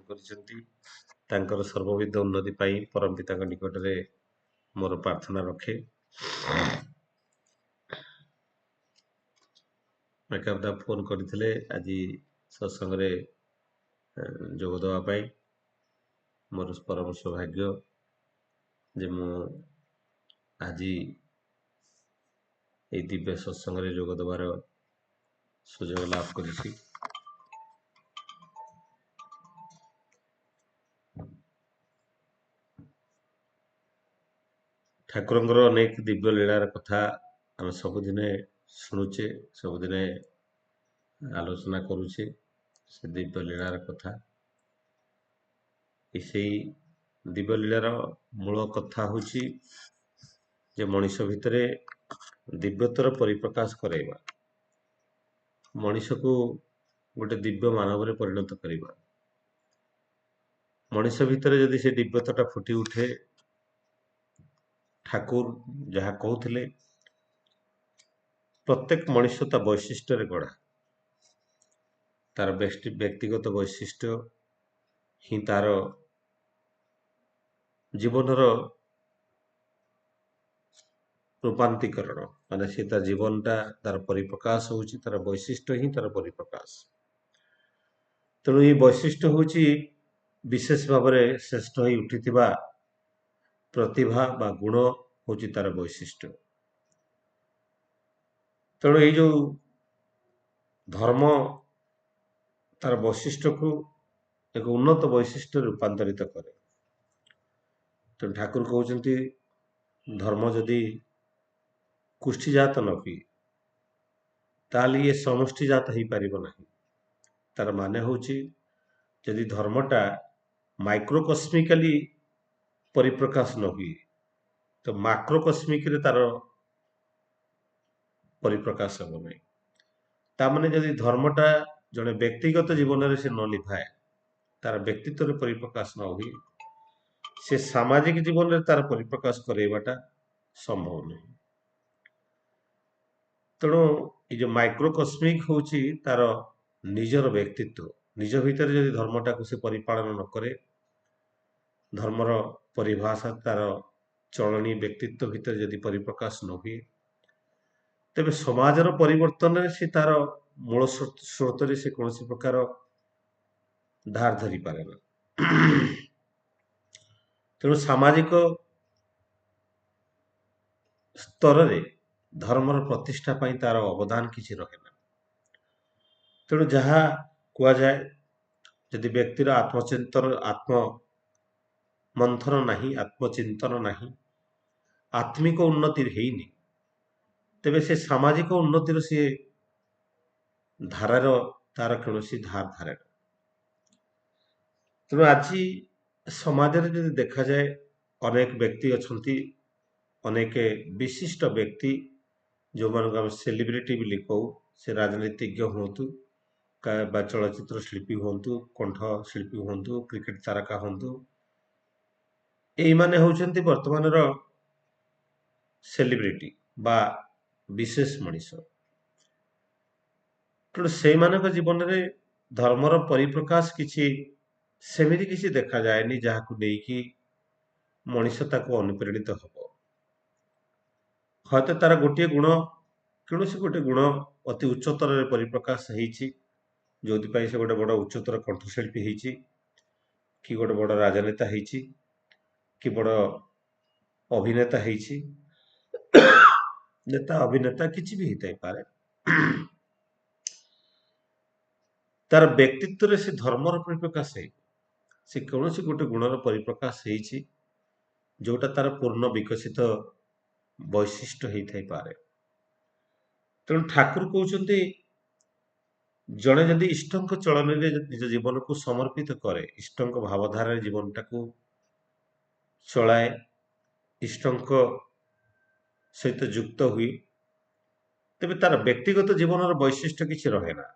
କରିଛନ୍ତି ତାଙ୍କର ସର୍ବବିଧ ଉନ୍ନତି ପାଇଁ ପରମ ପିତାଙ୍କ ନିକଟରେ ମୋର ପ୍ରାର୍ଥନା ରଖେ। ମେକାପଦା ଫୋନ କରିଥିଲେ ଆଜି ସତ୍ସଙ୍ଗରେ ଯୋଗ ଦେବା ପାଇଁ। ମୋର ପରମ ସୌଭାଗ୍ୟ ଯେ ମୁଁ ଆଜି এই ଦିବ୍ୟ ସତ୍ସଙ୍ଗରେ ଯୋଗ ଦେବାର ସୁଯୋଗ ଲାଭ କରିଛି। ଠାକୁରଙ୍କର ଅନେକ ଦିବ୍ୟ ଲୀଳାର କଥା ଆମେ ସବୁଦିନେ ଶୁଣୁଛେ, ସବୁଦିନେ ଆଲୋଚନା କରୁଛେ ସେ ଦିବ୍ୟ ଲୀଳାର କଥା। ସେଇ ଦିବ୍ୟ ଲୀଳାର ମୂଳ କଥା ହେଉଛି ଯେ ମଣିଷ ଭିତରେ ଦିବ୍ୟତାର ପରିପ୍ରକାଶ କରାଇବା, ମଣିଷକୁ ଗୋଟେ ଦିବ୍ୟ ମାନବରେ ପରିଣତ କରିବା। ମଣିଷ ଭିତରେ ଯଦି ସେ ଦିବ୍ୟତାଟା ଫୁଟି ଉଠେ, ଠାକୁର ଯାହା କହୁଥିଲେ ପ୍ରତ୍ୟେକ ମଣିଷ ତା ବୈଶିଷ୍ଟ୍ୟରେ ଗଢ଼ା, ତାର ବ୍ୟକ୍ତିଗତ ବୈଶିଷ୍ଟ୍ୟ ହିଁ ତାର ଜୀବନର ରୂପାନ୍ତରୀକରଣ, ମାନେ ସେ ତା ଜୀବନଟା ତାର ପରିପ୍ରକାଶ ହେଉଛି, ତାର ବୈଶିଷ୍ଟ୍ୟ ହିଁ ତାର ପରିପ୍ରକାଶ। ତେଣୁ ଏହି ବୈଶିଷ୍ଟ୍ୟ ହେଉଛି ବିଶେଷ ଭାବରେ ଶ୍ରେଷ୍ଠ ହୋଇ ଉଠିଥିବା ପ୍ରତିଭା ବା ଗୁଣ ହେଉଛି ତାର ବୈଶିଷ୍ଟ୍ୟ। ତେଣୁ ଏଇ ଯୋଉ ଧର୍ମ ତାର ବୈଶିଷ୍ଟ୍ୟକୁ ଏକ ଉନ୍ନତ ବୈଶିଷ୍ଟ୍ୟ ରୂପାନ୍ତରିତ କରେ। ତେଣୁ ଠାକୁର କହୁଛନ୍ତି ଧର୍ମ ଯଦି ଗୋଷ୍ଠୀଜାତ ନ ହୁଏ ତାହେଲେ ଇଏ ସମଷ୍ଟିଜାତ ହେଇପାରିବ ନାହିଁ। ତାର ମାନେ ହେଉଛି ଯଦି ଧର୍ମଟା ମାଇକ୍ରୋକସ୍ମିକାଲି ପରିପ୍ରକାଶ ନ ହୁଏ ତ ମାକ୍ରୋକସ୍ମିକରେ ତାର ପରିପ୍ରକାଶ ହେବ ନାହିଁ। ତାମାନେ ଯଦି ଧର୍ମଟା ଜଣେ ବ୍ୟକ୍ତିଗତ ଜୀବନରେ ସେ ନ ନିଭାଏ, ତାର ବ୍ୟକ୍ତିତ୍ୱରେ ପରିପ୍ରକାଶ ନ ହୁଏ, ସେ ସାମାଜିକ ଜୀବନରେ ତାର ପରିପ୍ରକାଶ କରାଇବାଟା ସମ୍ଭବ ନୁହେଁ। ତେଣୁ ଏଇ ଯୋଉ ମାଇକ୍ରୋକସ୍ମିକ ହେଉଛି ତାର ନିଜର ବ୍ୟକ୍ତିତ୍ୱ, ନିଜ ଭିତରେ ଯଦି ଧର୍ମଟାକୁ ସେ ପରିପାଳନ ନ କରେ, ଧର୍ମର ପରିଭାଷା ତାର ଚଳଣି ବ୍ୟକ୍ତିତ୍ୱ ଭିତରେ ଯଦି ପରିପ୍ରକାଶ ନ ହୁଏ, ତେବେ ସମାଜର ପରିବର୍ତ୍ତନରେ ସେ ତାର ମୂଳ ସ୍ରୋତରେ ସେ କୌଣସି ପ୍ରକାର ଧାର ଧରିପାରେ ନା। ତେଣୁ ସାମାଜିକ ସ୍ତରରେ ଧର୍ମର ପ୍ରତିଷ୍ଠା ପାଇଁ ତାର ଅବଦାନ କିଛି ରହେ ନା। ତେଣୁ ଯାହା କୁହାଯାଏ ଯଦି ବ୍ୟକ୍ତିର ଆତ୍ମ ମନ୍ଥନ ନାହିଁ, ଆତ୍ମଚିନ୍ତନ ନାହିଁ, ଆତ୍ମିକ ଉନ୍ନତି ହେଇନି, ତେବେ ସେ ସାମାଜିକ ଉନ୍ନତିର ସିଏ ଧାରାର ତାର କୌଣସି ଧାର ଧାରେ ନା। ତେଣୁ ଆଜି ସମାଜରେ ଯଦି ଦେଖାଯାଏ ଅନେକ ବ୍ୟକ୍ତି ଅଛନ୍ତି, ଅନେକ ବିଶିଷ୍ଟ ବ୍ୟକ୍ତି ଯେଉଁମାନଙ୍କୁ ଆମେ ସେଲିବ୍ରିଟି ବୋଲି କହୁ, ସେ ରାଜନୀତିଜ୍ଞ ହୁଅନ୍ତୁ ବା ଚଳଚ୍ଚିତ୍ର ଶିଳ୍ପୀ ହୁଅନ୍ତୁ, କଣ୍ଠ ଶିଳ୍ପୀ ହୁଅନ୍ତୁ, କ୍ରିକେଟ ତାରକା ହୁଅନ୍ତୁ, ଏଇମାନେ ହେଉଛନ୍ତି ବର୍ତ୍ତମାନର ସେଲିବ୍ରିଟି ବା ବିଶେଷ ମଣିଷ। ତେଣୁ ସେଇମାନଙ୍କ ଜୀବନରେ ଧର୍ମର ପରିପ୍ରକାଶ କିଛି ସେମିତି କିଛି ଦେଖାଯାଏନି ଯାହାକୁ ନେଇକି ମଣିଷ ତାକୁ ଅନୁପ୍ରେରିତ ହବ। ହয়তো ତାର ଗୋଟିଏ ଗୁଣ, କୌଣସି ଗୋଟେ ଗୁଣ ଅତି ଉଚ୍ଚତରରେ ପରିପ୍ରକାଶ ହେଇଛି, ଯୋଉଥିପାଇଁ ସେ ଗୋଟେ ବଡ଼ ଉଚ୍ଚତର କଣ୍ଠଶିଳ୍ପୀ ହେଇଛି, କି ଗୋଟେ ବଡ଼ ରାଜନେତା ହେଇଛି, କି ବଡ଼ ଅଭିନେତା ହେଇଛି, ନେତା ଅଭିନେତା କିଛି ବି ହେଇଥାଇପାରେ। ତାର ବ୍ୟକ୍ତିତ୍ୱରେ ସେ ଧର୍ମର ପରିପ୍ରକାଶ ହେଇନି, ସେ କୌଣସି ଗୋଟେ ଗୁଣର ପରିପ୍ରକାଶ ହେଇଛି ଯୋଉଟା ତାର ପୂର୍ଣ୍ଣ ବିକଶିତ ବୈଶିଷ୍ଟ୍ୟ ହେଇଥାଇପାରେ। ତେଣୁ ଠାକୁର କହୁଛନ୍ତି ଜଣେ ଯଦି ଇଷ୍ଟଙ୍କ ଚଳନୀରେ ନିଜ ଜୀବନକୁ ସମର୍ପିତ କରେ, ଇଷ୍ଟଙ୍କ ଭାବଧାରାରେ ଜୀବନଟାକୁ ଚଳାଏ, ଇଷ୍ଟଙ୍କ ସହିତ ଯୁକ୍ତ ହୁଏ, ତେବେ ତାର ବ୍ୟକ୍ତିଗତ ଜୀବନର ବୈଶିଷ୍ଟ୍ୟ କିଛି ରହେ ନା।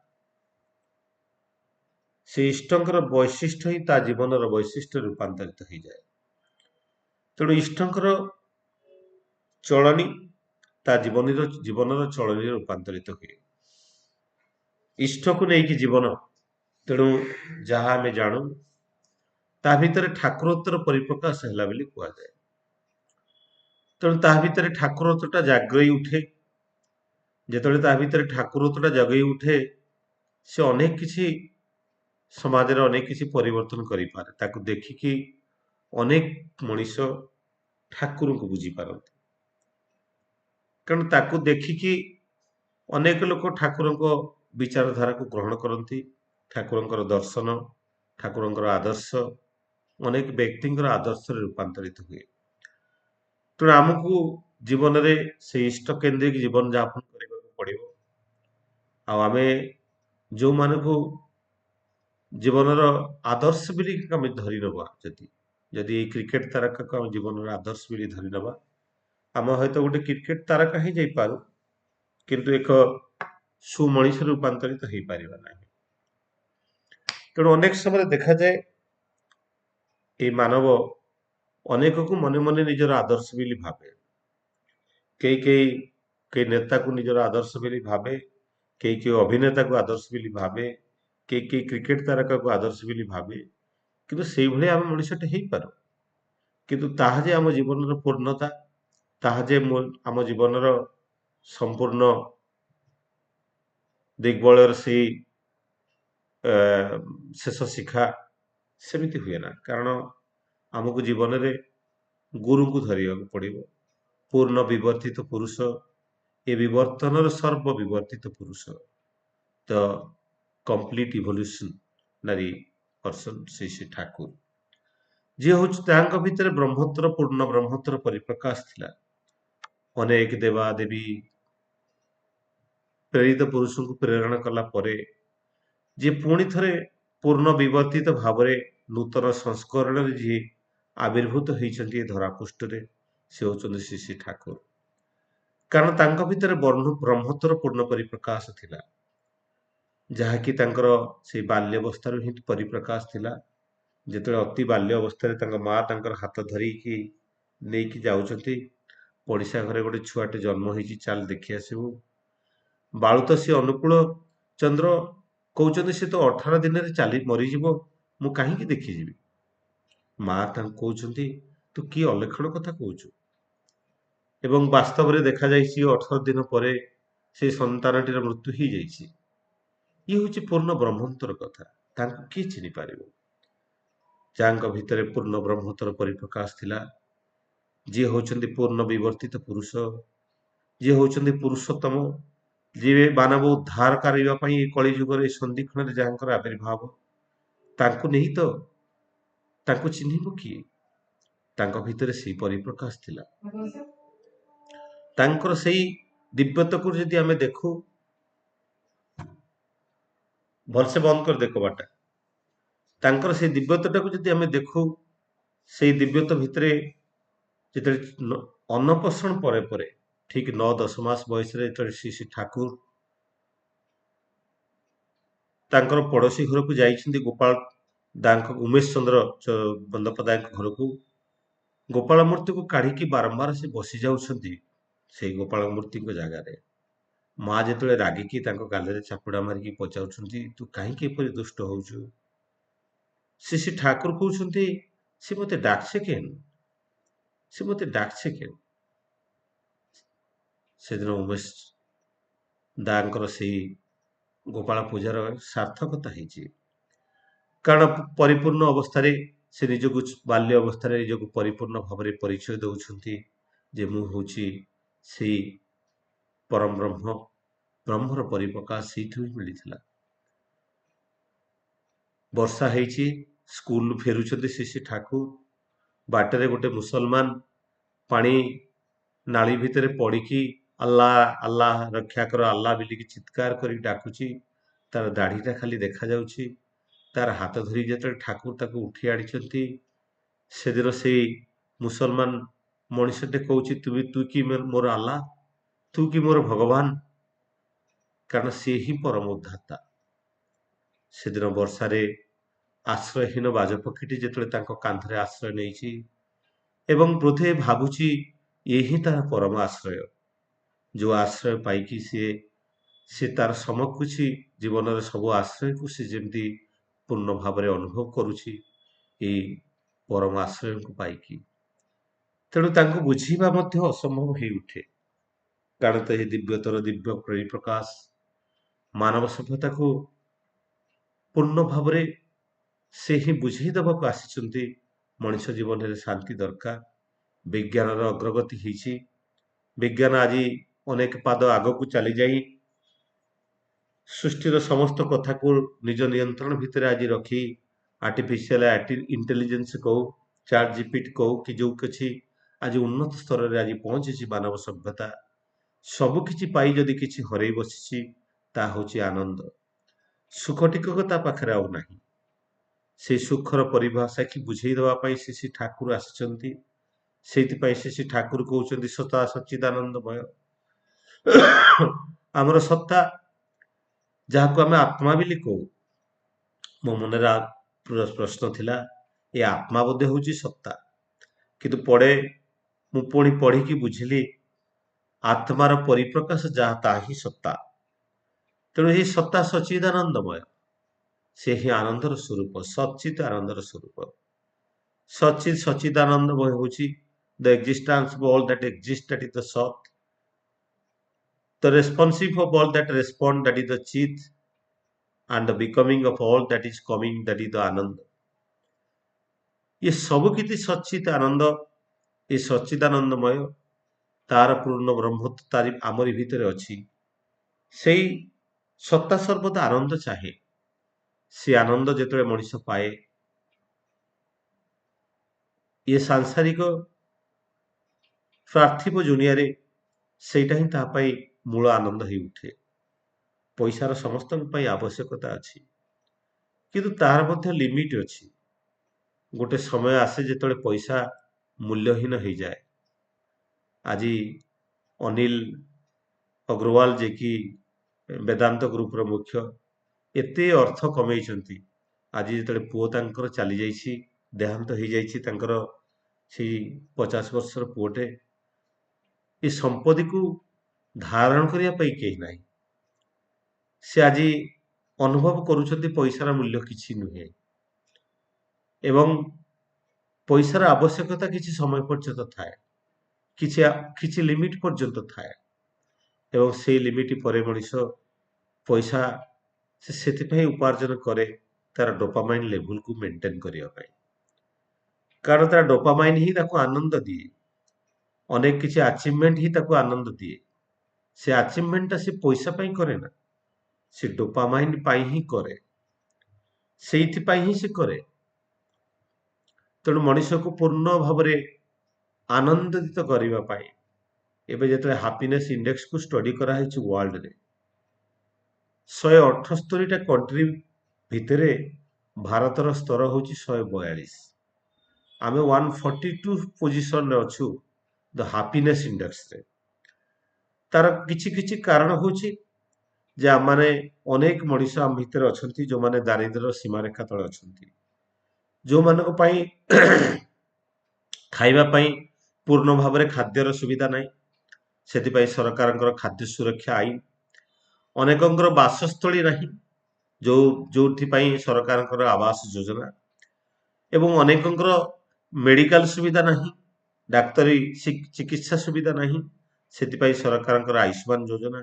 ସେ ଇଷ୍ଟଙ୍କର ବୈଶିଷ୍ଟ୍ୟ ହିଁ ତା ଜୀବନର ବୈଶିଷ୍ଟ୍ୟ ରୂପାନ୍ତରିତ ହେଇଯାଏ। ତେଣୁ ଇଷ୍ଟଙ୍କର ଚଳଣି ତା ଜୀବନର ଚଳଣିରେ ରୂପାନ୍ତରିତ ହୁଏ, ଇଷ୍ଟକୁ ନେଇକି ଜୀବନ। ତେଣୁ ଯାହା ଆମେ ଜାଣୁ ତା ଭିତରେ ଠାକୁରତ୍ୱର ପରିପ୍ରକାଶ ହେଲା ବୋଲି କୁହାଯାଏ। ତେଣୁ ତା ଭିତରେ ଠାକୁରତ୍ୱଟା ଜାଗେଇ ଉଠେ। ଯେତେବେଳେ ତା ଭିତରେ ଠାକୁରତ୍ୱଟା ଜଗେଇ ଉଠେ, ସେ ଅନେକ କିଛି ସମାଜରେ ଅନେକ କିଛି ପରିବର୍ତ୍ତନ କରିପାରେ। ତାକୁ ଦେଖିକି ଅନେକ ମଣିଷ ଠାକୁରଙ୍କୁ ବୁଝିପାରନ୍ତି। କାରଣ ତାକୁ ଦେଖିକି ଅନେକ ଲୋକ ଠାକୁରଙ୍କ ବିଚାରଧାରାକୁ ଗ୍ରହଣ କରନ୍ତି। ଠାକୁରଙ୍କର ଦର୍ଶନ, ଠାକୁରଙ୍କର ଆଦର୍ଶ ଅନେକ ବ୍ୟକ୍ତିଙ୍କର ଆଦର୍ଶରେ ରୂପାନ୍ତରିତ ହୁଏ। ତେଣୁ ଆମକୁ ଜୀବନରେ ସେଇ ଇଷ୍ଟ କେନ୍ଦ୍ରିକ ଜୀବନ ଯାପନ କରିବାକୁ ପଡ଼ିବ। ଆଉ ଆମେ ଯେଉଁମାନଙ୍କୁ ଜୀବନର ଆଦର୍ଶ ବୋଲି ଆମେ ଧରି ନେବା, ଯଦି ଏଇ କ୍ରିକେଟ ତାରକାକୁ ଆମ ଜୀବନର ଆଦର୍ଶ ବୋଲି ଧରି ନେବା, ଆମେ ହୟତ ଗୋଟେ କ୍ରିକେଟ ତାରକା ହିଁ ଯାଇପାରୁ, କିନ୍ତୁ ଏକ ସୁମଣିଷ ରୂପାନ୍ତରିତ ହେଇପାରିବା ନାହିଁ। ତେଣୁ ଅନେକ ସମୟରେ ଦେଖାଯାଏ ଏଇ ମାନବ ଅନେକକୁ ମନେ ମନେ ନିଜର ଆଦର୍ଶ ବୋଲି ଭାବେ। କେହି କେହି କେହି ନେତାକୁ ନିଜର ଆଦର୍ଶ ବୋଲି ଭାବେ, କେହି ଅଭିନେତାକୁ ଆଦର୍ଶ ବୋଲି ଭାବେ, କେହି କ୍ରିକେଟ ତାରକାକୁ ଆଦର୍ଶ ବୋଲି ଭାବେ। କିନ୍ତୁ ସେଇଭଳିଆ ଆମେ ମଣିଷଟେ ହେଇପାରୁ। କିନ୍ତୁ ତାହା ଯେ ଆମ ଜୀବନର ପୂର୍ଣ୍ଣତା, ତାହା ଯେ ଆମ ଜୀବନର ସମ୍ପୂର୍ଣ୍ଣ ଦିଗ୍ବଳୟର ସେଇ ଶେଷ ଶିଖା, ସେମିତି ହୁଏ ନା। କାରଣ ଆମକୁ ଜୀବନରେ ଗୁରୁଙ୍କୁ ଧରିବାକୁ ପଡ଼ିବ। ପୂର୍ଣ୍ଣ ବିବର୍ତ୍ତିତ ପୁରୁଷ, ଏ ବିବର୍ତ୍ତନର ସର୍ବ ବିବର୍ତ୍ତିତ ପୁରୁଷ, ଦ complete evolutionary person Shri Shri Thakur, ଯିଏ ହଉଛି ତାଙ୍କ ଭିତରେ ବ୍ରହ୍ମତ୍ୱର ପୂର୍ଣ୍ଣ ବ୍ରହ୍ମତ୍ୱର ପରିପ୍ରକାଶ ଥିଲା। ଅନେକ ଦେବା ଦେବୀ ପ୍ରେରିତ ପୁରୁଷଙ୍କୁ ପ୍ରେରଣା କଲା ପରେ ଯିଏ ପୁଣି ଥରେ ପୂର୍ଣ୍ଣ ବିବର୍ତ୍ତିତ ଭାବରେ ନୂତନ ସଂସ୍କରଣରେ ଯିଏ ଆବିର୍ଭୂତ ହେଇଛନ୍ତି ଏ ଧରାପୃଷ୍ଠରେ, ସେ ହଉଛନ୍ତି ଶ୍ରୀ ଶ୍ରୀ ଠାକୁର। କାରଣ ତାଙ୍କ ଭିତରେ ବ୍ରହ୍ମତ୍ୱର ପୂର୍ଣ୍ଣ ପରିପ୍ରକାଶ ଥିଲା, ଯାହାକି ତାଙ୍କର ସେଇ ବାଲ୍ୟାବସ୍ଥାରୁ ହିଁ ପରିପ୍ରକାଶ ଥିଲା। ଯେତେବେଳେ ଅତି ବାଲ୍ୟ ଅବସ୍ଥାରେ ତାଙ୍କ ମା ତାଙ୍କର ହାତ ଧରିକି ନେଇକି ଯାଉଛନ୍ତି, ପଡ଼ିଶା ଘରେ ଗୋଟେ ଛୁଆଟେ ଜନ୍ମ ହେଇଛି, ଚାଲ ଦେଖି ଆସିବୁ। ବାଳୁତ ସିଏ ଅନୁକୂଳ ଚନ୍ଦ୍ର କହୁଛନ୍ତି, ସେ ତ 18 ଦିନରେ ଚାଲି ମରିଯିବ, ମୁଁ କାହିଁକି ଦେଖିଯିବି? ମା ତାଙ୍କୁ କହୁଛନ୍ତି, ତୁ କି ଅଲକ୍ଷଣ କଥା କହୁଛୁ? ଏବଂ ବାସ୍ତବରେ ଦେଖାଯାଇଛି 18 ଦିନ ପରେ ସେ ସନ୍ତାନଟିର ମୃତ୍ୟୁ ହେଇଯାଇଛି। ଇଏ ହଉଛି ପୂର୍ଣ୍ଣ ବ୍ରହ୍ମତ୍ୱର କଥା। ତାଙ୍କୁ କିଏ ଚିହ୍ନି ପାରିବ? ଯାହାଙ୍କ ଭିତରେ ପୂର୍ଣ୍ଣ ବ୍ରହ୍ମତ୍ୱର ପରିପ୍ରକାଶ ଥିଲା, ଯିଏ ହଉଛନ୍ତି ପୂର୍ଣ୍ଣ ବିବର୍ତ୍ତିତ ପୁରୁଷ, ଯିଏ ହଉଛନ୍ତି ପୁରୁଷୋତ୍ତମ, ଯିଏ ମାନବ ଉଦ୍ଧାର କରିବା ପାଇଁ ଏ କଳି ଯୁଗରେ ସନ୍ଧିକ୍ଷଣରେ ଯାହାଙ୍କର ଆବିର୍ଭାବ, ତାଙ୍କୁ ନେଇ ତ ତାଙ୍କୁ ଚିହ୍ନିବ କିଏ? ତାଙ୍କ ଭିତରେ ସେଇ ପରିପ୍ରକାଶ ଥିଲା। ତାଙ୍କର ସେଇ ଦିବ୍ୟତାକୁ ଯଦି ଆମେ ଦେଖୁ, ଭଲସେ ବନ୍ଦ କରି ଦେଖ ବାଟା, ତାଙ୍କର ସେଇ ଦିବ୍ୟତାଟାକୁ ଯଦି ଆମେ ଦେଖୁ, ସେଇ ଦିବ୍ୟତା ଭିତରେ ଯେତେବେଳେ ଅନ୍ନପ୍ରସନ୍ନ ପରେ ପରେ ଠିକ 9-10 ମାସ ବୟସରେ ଯେତେବେଳେ ଶ୍ରୀ ଶ୍ରୀ ଠାକୁର ତାଙ୍କର ପଡ଼ୋଶୀ ଘରକୁ ଯାଇଛନ୍ତି, ଗୋପାଳ ଦାଙ୍କ ଉମେଶ ଚନ୍ଦ୍ର ବନ୍ଦୋପାଧ୍ୟାୟଙ୍କ ଘରକୁ, ଗୋପାଳ ମୂର୍ତ୍ତିକୁ କାଢିକି ବାରମ୍ବାର ସେ ବସି ଯାଉଛନ୍ତି ସେଇ ଗୋପାଳ ମୂର୍ତ୍ତିଙ୍କ ଜାଗାରେ। ମା ଯେତେବେଳେ ରାଗିକି ତାଙ୍କ ଗାଲରେ ଚାପୁଡା ମାରିକି ପଚାରୁଛନ୍ତି, ତୁ କାହିଁକି ଏପରି ଦୁଷ୍ଟ ହଉଛୁ? ଶ୍ରୀ ଠାକୁର କହୁଛନ୍ତି, ସେ ମତେ ଡାକছে କେନ୍? ସେ ମତେ ଡାକছে କେନ୍? ସେଦିନ ଉମେଶ ଦାଙ୍କର ସେଇ ଗୋପାଳ ପୂଜାର ସାର୍ଥକତା ହେଇଛି। କାରଣ ପରିପୂର୍ଣ୍ଣ ଅବସ୍ଥାରେ ସେ ନିଜକୁ, ବାଲ୍ୟ ଅବସ୍ଥାରେ ନିଜକୁ ପରିପୂର୍ଣ୍ଣ ଭାବରେ ପରିଚୟ ଦଉଛନ୍ତି ଯେ ମୁଁ ହଉଛି ସେଇ ପରମ ବ୍ରହ୍ମ, ବ୍ରହ୍ମର ପରିପ୍ରକାଶ ସେଇଠୁ ହିଁ ମିଳିଥିଲା। ବର୍ଷା ହେଇଛି, ସ୍କୁଲରୁ ଫେରୁଛନ୍ତି ଶ୍ରୀ ଶ୍ରୀ ଠାକୁର, ବାଟରେ ଗୋଟେ ମୁସଲମାନ ପାଣି ନାଳି ଭିତରେ ପଡ଼ିକି ଆଲ୍ଲାହ ଆଲ୍ଲାହ ରକ୍ଷା କର, ଆଲ୍ଲାହ ବୋଲିକି ଚିତ୍କାର କରି ଡାକୁଛି। ତାର ଦାଢ଼ିଟା ଖାଲି ଦେଖାଯାଉଛି। ତାର ହାତ ଧରି ଯେତେବେଳେ ଠାକୁର ତାକୁ ଉଠି ଆଣିଛନ୍ତି, ସେଦିନ ସେଇ ମୁସଲମାନ ମଣିଷଟେ କହୁଛି, ତୁ କି ମୋର ଆଲ୍ଲାହ, ତୁ କି ମୋର ଭଗବାନ? କାରଣ ସିଏ ହିଁ ପରମ ଉଦ୍ଧାତା। ସେଦିନ ବର୍ଷାରେ ଆଶ୍ରୟହୀନ ବାଜପକ୍ଷୀଟି ଯେତେବେଳେ ତାଙ୍କ କାନ୍ଧରେ ଆଶ୍ରୟ ନେଇଛି, ଏବଂ ବୋଧେ ଭାବୁଛି ଇଏ ହିଁ ତାର ପରମ ଆଶ୍ରୟ, ଯୋଉ ଆଶ୍ରୟ ପାଇକି ସିଏ ତାର ସମକୁଛି ଜୀବନର ସବୁ ଆଶ୍ରୟକୁ ସେ ଯେମିତି ପୂର୍ଣ୍ଣ ଭାବରେ ଅନୁଭବ କରୁଛି, ଏଇ ପରମ ଆଶ୍ରୟଙ୍କୁ ପାଇକି। ତେଣୁ ତାଙ୍କୁ ବୁଝିବା ମଧ୍ୟ ଅସମ୍ଭବ ହେଇଉଠେ। କାରଣ ତ ଏହି ଦିବ୍ୟତର ଦିବ୍ୟ ପରିପ୍ରକାଶ ମାନବ ସଭ୍ୟତାକୁ ପୂର୍ଣ୍ଣ ଭାବରେ ସେ ହିଁ ବୁଝେଇ ଦେବାକୁ ଆସିଛନ୍ତି। ମଣିଷ ଜୀବନରେ ଶାନ୍ତି ଦରକାର। ବିଜ୍ଞାନର ଅଗ୍ରଗତି ହେଇଛି। ବିଜ୍ଞାନ ଆଜି ଅନେକ ପାଦ ଆଗକୁ ଚାଲିଯାଇ ସୃଷ୍ଟିର ସମସ୍ତ କଥାକୁ ନିଜ ନିୟନ୍ତ୍ରଣ ଭିତରେ ଆଜି ରଖି ଆର୍ଟିଫିସିଆଲ ଇଣ୍ଟେଲିଜେନ୍ସ କହୁ, ଚାଟ୍ ଜିପିଟି କହୁ କି ଯୋଉ କିଛି ଆଜି ଉନ୍ନତ ସ୍ତରରେ ଆଜି ପହଞ୍ଚିଛି ମାନବ ସଭ୍ୟତା, ସବୁ କିଛି ପାଇ ଯଦି କିଛି ହରେଇ ବସିଛି ତାହା ହଉଛି ଆନନ୍ଦ। ସୁଖ ଟିକକ ତା ପାଖରେ ଆଉ ନାହିଁ। ସେଇ ସୁଖର ପରିଭାଷା କି ବୁଝେଇ ଦେବା ପାଇଁ ଶ୍ରୀ ଠାକୁର ଆସିଛନ୍ତି। ସେଇଥିପାଇଁ ଶ୍ରୀ ଠାକୁର କହୁଛନ୍ତି ସତା ସଚ୍ଚିଦାନନ୍ଦମୟ। ଆମର ସତ୍ତା, ଯାହାକୁ ଆମେ ଆତ୍ମା ବୋଲି କହୁ। ମୋ ମନରେ ପ୍ରଶ୍ନ ଥିଲା, ଏ ଆତ୍ମା ବୋଧେ ହଉଛି ସତ୍ତା। କିନ୍ତୁ ମୁଁ ପୁଣି ପଢିକି ବୁଝିଲି ଆତ୍ମାର ପରିପ୍ରକାଶ ଯାହା ତାହା ହିଁ ସତ୍ତା। ତେଣୁ ଏହି ସତ୍ତା ସଚ୍ଚିଦାନନ୍ଦମୟ। ସେ ହିଁ ଆନନ୍ଦର ସ୍ୱରୂପ, ସଚ୍ଚିତ ଆନନ୍ଦର ସ୍ୱରୂପ। ସଚ୍ଚିତ ସଚ୍ଚିଦାନନ୍ଦମୟ ହଉଛି the existence of all that exists, that is the Sat. The responsive of all that respond, that is the Chit. And the becoming of all that is coming, that is the Anand. ये ସବୁ କିଛି ସଚ୍ଚିତ ଆନନ୍ଦ, ଏ ସଚ୍ଚିଦାନନ୍ଦମୟ, ତାର ପୂର୍ଣ୍ଣ ବ୍ରହ୍ମତ୍ଵ ତାରି ଆମରି ଭିତରେ ଅଛି। ସେଇ ସତ୍ତା ସର୍ବଦା ଆନନ୍ଦ ଚାହେଁ। ସେ ଆନନ୍ଦ ଯେତେବେଳେ ମଣିଷ ପାଏ, ଏ ସାଂସାରିକ ପାର୍ଥିବ ଦୁନିଆରେ ସେଇଟା ହିଁ ତା ପାଇଁ ମୂଳ ଆନନ୍ଦ ହେଇ ଉଠେ। ପଇସାର ସମସ୍ତଙ୍କ ପାଇଁ ଆବଶ୍ୟକତା ଅଛି, କିନ୍ତୁ ତାର ମଧ୍ୟ ଲିମିଟ ଅଛି। ଗୋଟେ ସମୟ ଆସେ ଯେତେବେଳେ ପଇସା ମୂଲ୍ୟହୀନ ହେଇଯାଏ। ଆଜି ଅନିଲ ଅଗ୍ରୱାଲ, ଯିଏକି ବେଦାନ୍ତ ଗ୍ରୁପର ମୁଖ୍ୟ, ଏତେ ଅର୍ଥ କମେଇଛନ୍ତି। ଆଜି ଯେତେବେଳେ ପୁଅ ତାଙ୍କର ଚାଲିଯାଇଛି, ଦେହାନ୍ତ ହେଇଯାଇଛି, ତାଙ୍କର ସେଇ 50 ବର୍ଷର ପୁଅଟେ, ଏ ସମ୍ପତ୍ତିକୁ ଧାରଣ କରିବା ପାଇଁ କେହି ନାହିଁ। ସେ ଆଜି ଅନୁଭବ କରୁଛନ୍ତି ପଇସାର ମୂଲ୍ୟ କିଛି ନୁହେଁ, ଏବଂ ପଇସାର ଆବଶ୍ୟକତା କିଛି ସମୟ ପର୍ଯ୍ୟନ୍ତ ଥାଏ, କିଛି ଲିମିଟ ପର୍ଯ୍ୟନ୍ତ ଥାଏ, ଏବଂ ସେଇ ଲିମିଟ ପରେ ମଣିଷ ପଇସା ସେଥିପାଇଁ ଉପାର୍ଜନ କରେ ତାର ଡୋପାମାଇନ ଲେଭୁଲକୁ ମେଣ୍ଟେନ କରିବା ପାଇଁ। କାରଣ ତାର ଡୋପାମାଇନ ହିଁ ତାକୁ ଆନନ୍ଦ ଦିଏ। ଅନେକ କିଛି ଆଚିଭମେଣ୍ଟ ହିଁ ତାକୁ ଆନନ୍ଦ ଦିଏ। ସେ ଆଚିଭମେଣ୍ଟଟା ସେ ପଇସା ପାଇଁ କରେ ନା, ସେ ଡୋପାମାଇନ ପାଇଁ ହିଁ କରେ, ସେଇଥିପାଇଁ ହିଁ ସେ କରେ। ତେଣୁ ମଣିଷକୁ ପୂର୍ଣ୍ଣ ଭାବରେ ଆନନ୍ଦିତ କରିବା ପାଇଁ ଏବେ ଯେତେବେଳେ ହାପିନେସ ଇଣ୍ଡେକ୍ସକୁ ଷ୍ଟଡି କରାହେଇଛି ୱାର୍ଲଡରେ, 178ଟା କଣ୍ଟ୍ରି ଭିତରେ ଭାରତର ସ୍ତର ହଉଛି 142। ଆମେ 142 ପୋଜିସନରେ ଅଛୁ ଦ ହାପିନେସ ଇଣ୍ଡେକ୍ସରେ। ତାର କିଛି କିଛି କାରଣ ହଉଛି ଯେ ଆମମାନେ ଅନେକ ମଣିଷ ଆମ ଭିତରେ ଅଛନ୍ତି ଯୋଉମାନେ ଦାରିଦ୍ର୍ୟର ସୀମାରେଖା ତଳେ ଅଛନ୍ତି, ଯୋଉମାନଙ୍କ ପାଇଁ ଖାଇବା ପାଇଁ ପୂର୍ଣ୍ଣ ଭାବରେ ଖାଦ୍ୟର ସୁବିଧା ନାହିଁ। ସେଥିପାଇଁ ସରକାରଙ୍କର ଖାଦ୍ୟ ସୁରକ୍ଷା ଆଇନ, ଅନେକଙ୍କର ବାସସ୍ଥଳୀ ନାହିଁ, ଯୋଉଥିପାଇଁ ସରକାରଙ୍କର ଆବାସ ଯୋଜନା, ଏବଂ ଅନେକଙ୍କର ମେଡିକାଲ ସୁବିଧା ନାହିଁ, ଡାକ୍ତରୀ ଚିକିତ୍ସା ସୁବିଧା ନାହିଁ, ସେଥିପାଇଁ ସରକାରଙ୍କର ଆୟୁଷ୍ମାନ ଯୋଜନା।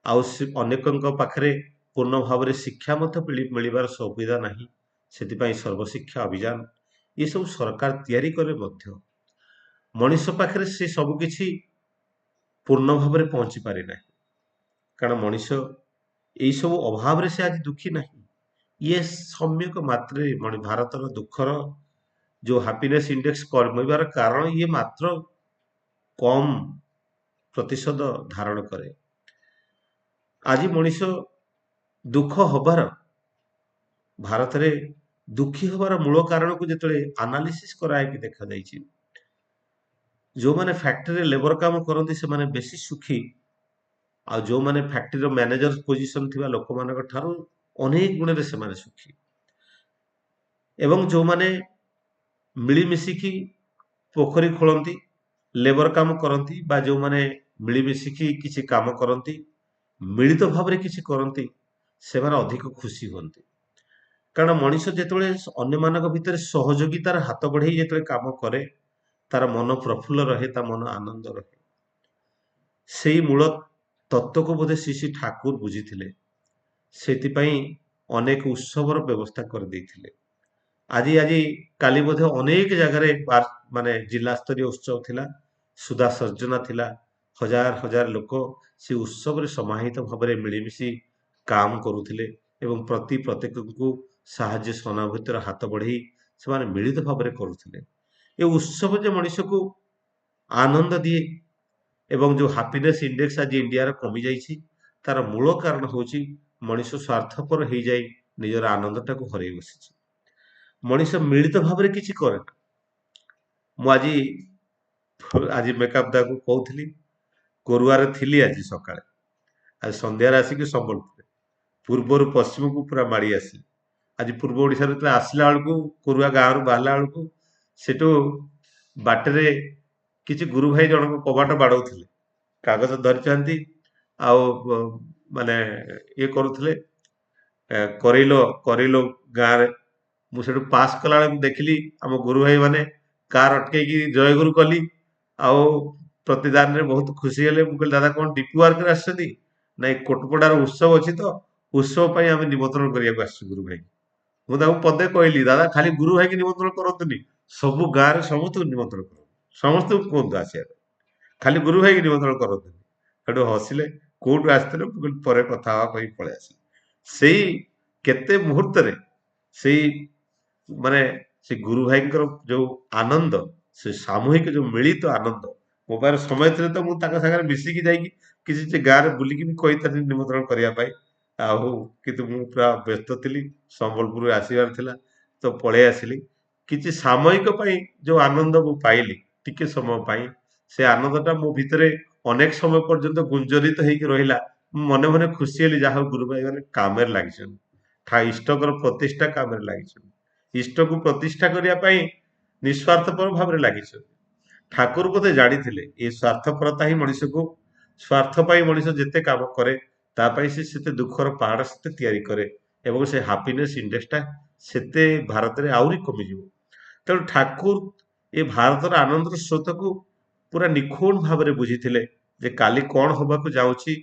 ଆଉ ଅନେକଙ୍କ ପାଖରେ ପୂର୍ଣ୍ଣ ଭାବରେ ଶିକ୍ଷା ମଧ୍ୟ ମିଳିବାର ସୁବିଧା ନାହିଁ, ସେଥିପାଇଁ ସର୍ବଶିକ୍ଷା ଅଭିଯାନ। ଏସବୁ ସରକାର ତିଆରି କଲେ ମଧ୍ୟ ମଣିଷ ପାଖରେ ସେ ସବୁ କିଛି ପୂର୍ଣ୍ଣ ଭାବରେ ପହଞ୍ଚି ପାରେ ନାହିଁ। କାରଣ ମଣିଷ ଏଇ ସବୁ ଅଭାବରେ ସେ ଆଜି ଦୁଃଖୀ ନାହିଁ। ଇଏ ସମ୍ୟକ ମାତ୍ରାରେ ଭାରତର ଦୁଃଖର ଯୋଉ ହାପିନେସ ଇଣ୍ଡେକ୍ସ କମିବାର କାରଣ, ଇଏ ମାତ୍ର କମ ପ୍ରତିଶତ ଧାରଣ କରେ। ଆଜି ମଣିଷ ଦୁଃଖ ହବାର, ଭାରତରେ ଦୁଃଖୀ ହବାର ମୂଳ କାରଣକୁ ଯେତେବେଳେ ଆନାଲିସିସ୍ କରାହେଇକି ଦେଖାଯାଇଛି, ଯୋଉମାନେ ଫ୍ୟାକ୍ଟ୍ରିରେ ଲେବର କାମ କରନ୍ତି ସେମାନେ ବେଶୀ ସୁଖୀ, ଆଉ ଯୋଉମାନେ ଫ୍ୟାକ୍ଟ୍ରିର ମ୍ୟାନେଜର ପୋଜିସନ ଥିବା ଲୋକମାନଙ୍କ ଠାରୁ ଅନେକ ଗୁଣରେ ସେମାନେ ସୁଖୀ। ଏବଂ ଯୋଉମାନେ ମିଳିମିଶିକି ପୋଖରୀ ଖୋଳନ୍ତି, ଲେବର କାମ କରନ୍ତି, ବା ଯୋଉମାନେ ମିଳିମିଶିକି କିଛି କାମ କରନ୍ତି, ମିଳିତ ଭାବରେ କିଛି କରନ୍ତି, ସେମାନେ ଅଧିକ ଖୁସି ହୁଅନ୍ତି। କାରଣ ମଣିଷ ଯେତେବେଳେ ଅନ୍ୟମାନଙ୍କ ଭିତରେ ସହଯୋଗିତାର ହାତ ବଢେଇ ଯେତେବେଳେ କାମ କରେ, ତାର ମନ ପ୍ରଫୁଲ୍ଲ ରହେ, ତା ମନ ଆନନ୍ଦ ରହେ। ସେଇ ମୂଳ ତତ୍ତ୍ୱକୁ ବୋଧେ ଶ୍ରୀ ଶ୍ରୀ ଠାକୁର ବୁଝିଥିଲେ। ସେଥିପାଇଁ ଅନେକ ଉତ୍ସବର ବ୍ୟବସ୍ଥା କରିଦେଇଥିଲେ। ଆଜି ଆଜି କାଲି ବୋଧେ ଅନେକ ଜାଗାରେ ମାନେ ଜିଲ୍ଲା ସ୍ତରୀୟ ଉତ୍ସବ ଥିଲା, ସୁଧା ସର୍ଜନା ଥିଲା, ହଜାର ହଜାର ଲୋକ ସେ ଉତ୍ସବରେ ସମାହିତ ଭାବରେ ମିଳିମିଶି କାମ କରୁଥିଲେ ଏବଂ ପ୍ରତ୍ୟେକଙ୍କୁ ସାହାଯ୍ୟ ସହାନୁଭୂତିର ହାତ ବଢେଇ ସେମାନେ ମିଳିତ ଭାବରେ କରୁଥିଲେ। ଏ ଉତ୍ସବ ଯେ ମଣିଷକୁ ଆନନ୍ଦ ଦିଏ ଏବଂ ଯୋଉ ହାପିନେସ୍ ଇଣ୍ଡେକ୍ସ ଆଜି ଇଣ୍ଡିଆର କମି ଯାଇଛି, ତାର ମୂଳ କାରଣ ହଉଛି ମଣିଷ ସ୍ୱାର୍ଥପର ହେଇଯାଇ ନିଜର ଆନନ୍ଦଟାକୁ ହରେଇ ବସିଛି। ମଣିଷ ମିଳିତ ଭାବରେ କିଛି କରେ ନା। ମୁଁ ଆଜି ମେକଅପ୍ ଦାକୁ କହୁଥିଲି, କୋରୁଆରେ ଥିଲି ଆଜି ସକାଳେ, ଆଜି ସନ୍ଧ୍ୟାରେ ଆସିକି ସମ୍ବଲପୁରରେ ପୂର୍ବରୁ ପଶ୍ଚିମକୁ ପୁରା ମାଡ଼ି ଆସିଲି। ଆଜି ପୂର୍ବ ଓଡ଼ିଶାରୁ ଯେତେବେଳେ ଆସିଲା ବେଳକୁ, କୋରୁଆ ଗାଁରୁ ବାହାରିଲା ବେଳକୁ, ସେଠୁ ବାଟରେ କିଛି ଗୁରୁ ଭାଇ ଜଣକ କବାଟ ବାଡ଼ଉଥିଲେ, କାଗଜ ଧରିଛନ୍ତି ଆଉ ମାନେ ଇଏ କରୁଥିଲେ, କରେଇଲ କରେଇଲ ଗାଁରେ। ମୁଁ ସେଠୁ ପାସ୍ କଲାବେଳେ ମୁଁ ଦେଖିଲି ଆମ ଗୁରୁ ଭାଇ ମାନେ କାର ଅଟକେଇକି ଜୟଗୁରୁ କଲି ଆଉ ପ୍ରତିଦାନରେ ବହୁତ ଖୁସି ହେଲେ। ମୁଁ କହିଲି ଦାଦା କଣ ଡିପି ୱାର୍କରେ ଆସିଛନ୍ତି? ନାଇଁ, କୋଟପଡାର ଉତ୍ସବ ଅଛି ତ, ଉତ୍ସବ ପାଇଁ ଆମେ ନିମନ୍ତ୍ରଣ କରିବାକୁ ଆସିଛୁ ଗୁରୁ ଭାଇ। ମୁଁ ତାଙ୍କୁ ପଦେ କହିଲି, ଦାଦା ଖାଲି ଗୁରୁ ଭାଇକି ନିମନ୍ତ୍ରଣ କରନ୍ତୁନି, ସବୁ ଗାଁରେ ସମସ୍ତଙ୍କୁ ନିମନ୍ତ୍ରଣ କରନ୍ତୁ, ସମସ୍ତଙ୍କୁ କୁହନ୍ତୁ ଆସିବା ପାଇଁ, ଖାଲି ଗୁରୁ ଭାଇକି ନିମନ୍ତ୍ରଣ କରନ୍ତୁନି। ସେଠୁ ହସିଲେ, କୋଉଠୁ ଆସିଥିଲେ? ମୁଁ କହିଲି ପରେ କଥା ହବା ପାଇଁ ପଳେଇ ଆସିଲି। ସେଇ କେତେ ମୁହୂର୍ତ୍ତରେ ସେଇ ମାନେ ସେ ଗୁରୁ ଭାଇଙ୍କର ଯୋଉ ଆନନ୍ଦ, ସେ ସାମୂହିକ ଯୋଉ ମିଳିତ ଆନନ୍ଦ, ମୋ ପାଖରେ ସମୟ ଥିଲେ ତ ମୁଁ ତାଙ୍କ ସାଙ୍ଗରେ ମିଶିକି ଯାଇକି କିଛି ସେ ଗାଁରେ ବୁଲିକି ବି କହିଥାନ୍ତି ନିମନ୍ତ୍ରଣ କରିବା ପାଇଁ। ଆଉ କିନ୍ତୁ ମୁଁ ପୁରା ବ୍ୟସ୍ତ ଥିଲି, ସମ୍ବଲପୁର ଆସିବାର ଥିଲା ତ ପଳେଇ ଆସିଲି। କିଛି ସାମୟିକ ପାଇଁ ଯୋଉ ଆନନ୍ଦ ମୁଁ ପାଇଲି ଟିକେ ସମୟ ପାଇଁ, ସେ ଆନନ୍ଦଟା ମୋ ଭିତରେ ଅନେକ ସମୟ ପର୍ଯ୍ୟନ୍ତ ଗୁଞ୍ଜରିତ ହେଇକି ରହିଲା। ମୁଁ ମନେ ମନେ ଖୁସି ହେଲି, ଯାହା ହଉ ଗୁରୁ ଭାଇ ମାନେ କାମରେ ଲାଗିଛନ୍ତି, ଇଷ୍ଟକର ପ୍ରତିଷ୍ଠା କାମରେ ଲାଗିଛନ୍ତି, ଇଷ୍ଟକୁ ପ୍ରତିଷ୍ଠା କରିବା ପାଇଁ ନିଃସ୍ୱାର୍ଥପର ଭାବରେ ଲାଗିଛନ୍ତି। ଠାକୁର ବୋଧେ ଜାଣିଥିଲେ ଏ ସ୍ୱାର୍ଥପରତା ହିଁ ମଣିଷକୁ, ସ୍ୱାର୍ଥ ପାଇଁ ମଣିଷ ଯେତେ କାମ କରେ ତା ପାଇଁ ସେ ସେତେ ଦୁଃଖର ପାହାଡ ସେତେ ତିଆରି କରେ ଏବଂ ସେ ହାପିନେସ୍ ଇଣ୍ଡେକ୍ସଟା ସେତେ ଭାରତରେ ଆହୁରି କମିଯିବ। ତେଣୁ ଠାକୁର ଏ ଭାରତର ଆନନ୍ଦର ସ୍ରୋତକୁ ପୁରା ନିଖୁଣ ଭାବରେ ବୁଝିଥିଲେ ଯେ କାଲି କଣ ହବାକୁ ଯାଉଛି,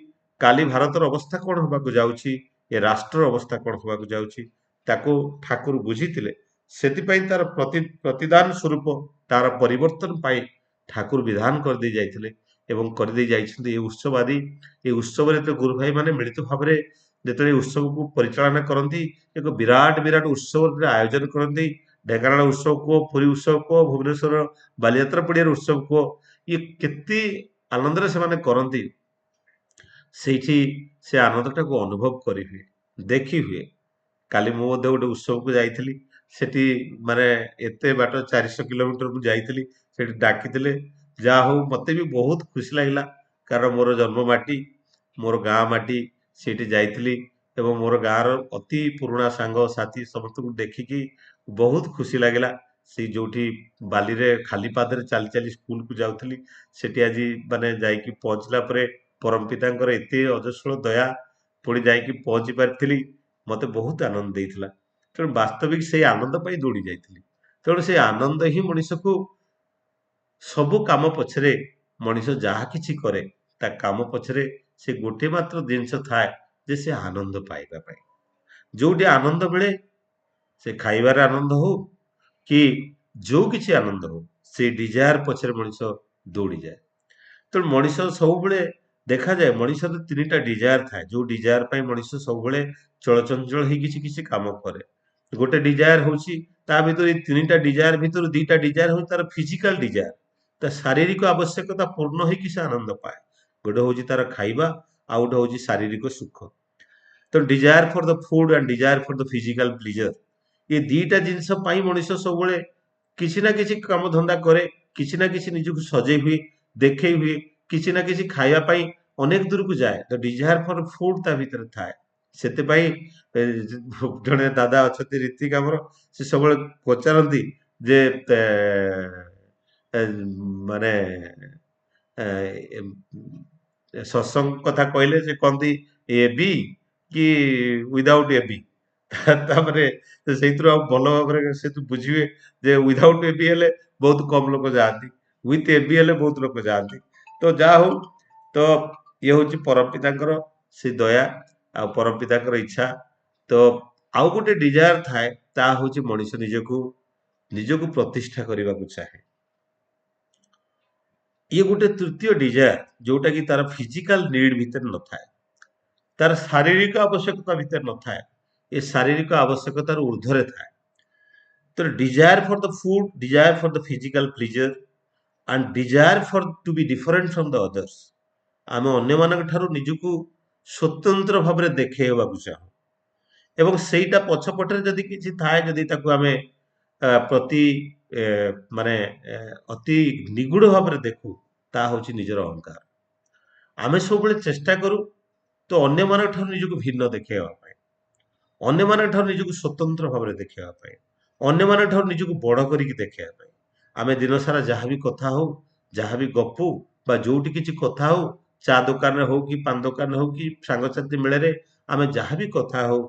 କାଲି ଭାରତର ଅବସ୍ଥା କଣ ହବାକୁ ଯାଉଛି, ଏ ରାଷ୍ଟ୍ରର ଅବସ୍ଥା କଣ ହବାକୁ ଯାଉଛି, ତାକୁ ଠାକୁର ବୁଝିଥିଲେ। ସେଥିପାଇଁ ତାର ପ୍ରତିଦାନ ସ୍ୱରୂପ ତାର ପରିବର୍ତ୍ତନ ପାଇଁ ଠାକୁର ବିଧାନ କରିଦେଇ ଯାଇଥିଲେ ଏବଂ କରିଦେଇ ଯାଇଛନ୍ତି ଏ ଉତ୍ସବ ଆଦି। ଏ ଉତ୍ସବରେ ତ ଗୁରୁ ଭାଇ ମାନେ ମିଳିତ ଭାବରେ ଯେତେବେଳେ ଏ ଉତ୍ସବକୁ ପରିଚାଳନା କରନ୍ତି, ଏକ ବିରାଟ ବିରାଟ ଉତ୍ସବର ଆୟୋଜନ କରନ୍ତି। ଢେଙ୍କାନାଳ ଉତ୍ସବ କୁହ, ପୁରୀ ଉତ୍ସବ କୁହ, ଭୁବନେଶ୍ୱର ବାଲିଯାତ୍ରା ପଡ଼ିଆର ଉତ୍ସବ କୁହ, ଇଏ କେତେ ଆନନ୍ଦରେ ସେମାନେ କରନ୍ତି। ସେଇଠି ସେ ଆନନ୍ଦଟାକୁ ଅନୁଭବ କରିହୁଏ, ଦେଖି ହୁଏ। କାଲି ମୁଁ ମଧ୍ୟ ଗୋଟେ ଉତ୍ସବକୁ ଯାଇଥିଲି, ସେଠି ମାନେ ଏତେ ବାଟ 400 କିଲୋମିଟର ମୁଁ ଯାଇଥିଲି, ସେଠି ଡାକିଥିଲେ, ଯାହା ହଉ ମତେ ବି ବହୁତ ଖୁସି ଲାଗିଲା। କାରଣ ମୋର ଜନ୍ମ ମାଟି, ମୋର ଗାଁ ମାଟି, ସେଇଠି ଯାଇଥିଲି ଏବଂ ମୋର ଗାଁର ଅତି ପୁରୁଣା ସାଙ୍ଗ ସାଥୀ ସମସ୍ତଙ୍କୁ ଦେଖିକି ବହୁତ ଖୁସି ଲାଗିଲା। ସେଇ ଯୋଉଠି ବାଲିରେ ଖାଲି ପାଦରେ ଚାଲି ଚାଲି ସ୍କୁଲକୁ ଯାଉଥିଲି, ସେଠି ଆଜି ମାନେ ଯାଇକି ପହଞ୍ଚିଲା ପରେ ପରମ ପିତାଙ୍କର ଏତେ ଅଜସ୍ର ଦୟା, ପୁଣି ଯାଇକି ପହଞ୍ଚି ପାରିଥିଲି, ମତେ ବହୁତ ଆନନ୍ଦ ଦେଇଥିଲା। ତେଣୁ ବାସ୍ତବିକ ସେଇ ଆନନ୍ଦ ପାଇଁ ଦୌଡ଼ି ଯାଇଥିଲି। ତେଣୁ ସେ ଆନନ୍ଦ ହିଁ ମଣିଷକୁ, ସବୁ କାମ ପଛରେ ମଣିଷ ଯାହା କିଛି କରେ ତା କାମ ପଛରେ ସେ ଗୋଟେ ମାତ୍ର ଜିନିଷ ଥାଏ ଯେ ସେ ଆନନ୍ଦ ପାଇବା ପାଇଁ। ଯୋଉଠି ଆନନ୍ଦ ମିଳେ, ସେ ଖାଇବାରେ ଆନନ୍ଦ ହଉ କି ଯୋଉ କିଛି ଆନନ୍ଦ ହଉ, ସେଇ ଡିଜାୟାର ପଛରେ ମଣିଷ ଦୌଡ଼ିଯାଏ। ତେଣୁ ମଣିଷ ସବୁବେଳେ ଦେଖାଯାଏ ମଣିଷର ତିନିଟା ଡିଜାୟାର ଥାଏ, ଯୋଉ ଡିଜାୟାର ପାଇଁ ମଣିଷ ସବୁବେଳେ ଚଳଚଞ୍ଚଳ ହେଇ କିଛି କିଛି କାମ କରେ। ଗୋଟେ ଡିଜାୟାର ହଉଛି, ତା ଭିତରୁ ଏଇ ତିନିଟା ଡିଜାୟାର ଭିତରୁ ଦିଟା ଡିଜାୟାର ହଉଛି ତାର ଫିଜିକାଲ ଡିଜାୟାର, ତା ଶାରୀରିକ ଆବଶ୍ୟକତା ପୂର୍ଣ୍ଣ ହେଇକି ସେ ଆନନ୍ଦ ପାଏ। ଗୋଟେ ହଉଛି ତାର ଖାଇବା, ଆଉ ଗୋଟେ ହଉଛି ଶାରୀରିକ ସୁଖ। ତ desire for the food and desire for the physical pleasure, ଏ ଦିଟା ଜିନିଷ ପାଇଁ ମଣିଷ ସବୁବେଳେ କିଛି ନା କିଛି କାମ ଧନ୍ଦା କରେ, କିଛି ନା କିଛି ନିଜକୁ ସଜେଇ ହୁଏ, ଦେଖେଇ ହୁଏ, କିଛି ନା କିଛି ଖାଇବା ପାଇଁ ଅନେକ ଦୂରକୁ ଯାଏ। ତ ଡିଜାୟାର ଫର ଫୁଡ ତା ଭିତରେ ଥାଏ। ସେଥିପାଇଁ ଏ, ଜଣେ ଦାଦା ଅଛନ୍ତି ରୀତିକ ଆମର, ସେ ସବୁବେଳେ ପଚାରନ୍ତି ଯେ ଏ, ଏ, ମାନେ ଏ, ସତ୍ସଙ୍ଗ କଥା କହିଲେ ସେ କହନ୍ତି, ଏ ବି କି ୱିଦାଉଟ୍ ଏ ବି? ତାପରେ ସେଇଥିରୁ ଆଉ ଭଲ ଭାବରେ ସେ ବୁଝିବେ ଯେ ୱିଦାଉଟ୍ ଏବି ହେଲେ ବହୁତ କମ ଲୋକ ଯାଆନ୍ତି, ୱିଥ୍ ଏବି ହେଲେ ବହୁତ ଲୋକ ଯାଆନ୍ତି। ତ ଯାହା ହଉ, ତ ଇଏ ହଉଛି ପରମପିତାଙ୍କର ସେ ଦୟା ଆଉ ପରମପିତାଙ୍କର ଇଚ୍ଛା। ତ ଆଉ ଗୋଟେ ଡିଜାୟାର ଥାଏ, ତାହା ହଉଛି ମଣିଷ ନିଜକୁ ନିଜକୁ ପ୍ରତିଷ୍ଠା କରିବାକୁ ଚାହେଁ। ଇଏ ଗୋଟେ ତୃତୀୟ ଡିଜାୟାର, ଯୋଉଟା କି ତାର ଫିଜିକାଲ ନିଡ୍ ଭିତରେ ନଥାଏ, ତାର ଶାରୀରିକ ଆବଶ୍ୟକତା ଭିତରେ ନଥାଏ, ଏ ଶାରୀରିକ ଆବଶ୍ୟକତାର ଊର୍ଦ୍ଧ୍ୱରେ ଥାଏ। ତ desire for the food, desire for the physical pleasure and desire for to be different from the others, ଆମେ ଅନ୍ୟମାନଙ୍କ ଠାରୁ ନିଜକୁ ସ୍ୱତନ୍ତ୍ର ଭାବରେ ଦେଖେଇବାକୁ ଚାହୁଁ, ଏବଂ ସେଇଟା ପଛପଟରେ ଯଦି କିଛି ଥାଏ, ଯଦି ତାକୁ ଆମେ ପ୍ରତି ଏ, ମାନେ ଅତି ନିଗୁଡ ଭାବରେ ଦେଖୁ, ତାହା ହଉଛି ନିଜର ଅହଙ୍କାର। ଆମେ ସବୁବେଳେ ଚେଷ୍ଟା କରୁ ତ ଅନ୍ୟମାନଙ୍କ ଠାରୁ ନିଜକୁ ଭିନ୍ନ ଦେଖେଇବା ପାଇଁ, ଅନ୍ୟମାନଙ୍କ ଠାରୁ ନିଜକୁ ସ୍ୱତନ୍ତ୍ର ଭାବରେ ଦେଖେଇବା ପାଇଁ, ଅନ୍ୟମାନଙ୍କ ଠାରୁ ନିଜକୁ ବଡ କରିକି ଦେଖେଇବା ପାଇଁ। ଆମେ ଦିନ ସାରା ଯାହା ବି କଥା ହଉ, ଯାହା ବି ଗପୁ, ବା ଯୋଉଠି କିଛି କଥା ହଉ, ଚା ଦୋକାନରେ ହଉ କି ପାନ ଦୋକାନରେ ହଉ କି ସାଙ୍ଗସାଥି ମେଳରେ ଆମେ ଯାହା ବି କଥା ହଉ,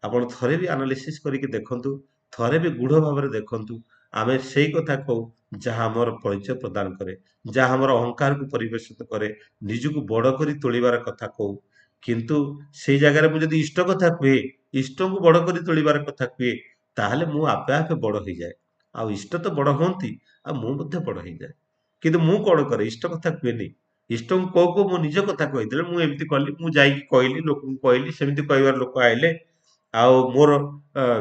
ଆପଣ ଥରେ ବି ଆନାଲିସିସ୍ କରିକି ଦେଖନ୍ତୁ, ଥରେ ବି ଗୂଢ ଭାବରେ ଦେଖନ୍ତୁ, ଆମେ ସେଇ କଥା କହୁ ଯାହା ଆମର ପରିଚୟ ପ୍ରଦାନ କରେ, ଯାହା ଆମର ଅହଙ୍କାରକୁ ପରିବେଷିତ କରେ, ନିଜକୁ ବଡ କରି ତୋଳିବାର କଥା କହୁ। କିନ୍ତୁ ସେଇ ଜାଗାରେ ମୁଁ ଯଦି ଇଷ୍ଟ କଥା କୁହେ, ଇଷ୍ଟଙ୍କୁ ବଡ କରି ତୋଳିବାର କଥା କୁହେ, ତାହେଲେ ମୁଁ ଆପେ ଆପେ ବଡ ହେଇଯାଏ। ଆଉ ଇଷ୍ଟ ତ ବଡ ହୁଅନ୍ତି, ଆଉ ମୁଁ ମଧ୍ୟ ବଡ ହେଇଯାଏ। କିନ୍ତୁ ମୁଁ କଣ କରେ, ଇଷ୍ଟ କଥା କୁହେନି, ଇଷ୍ଟଙ୍କୁ କହୁ କହୁ ମୁଁ ନିଜ କଥା କହିଦେଲେ, ମୁଁ ଏମିତି କଲି, ମୁଁ ଯାଇକି କହିଲି, ଲୋକଙ୍କୁ କହିଲି, ସେମିତି କହିବାର ଲୋକ ଆଇଲେ, ଆଉ ମୋର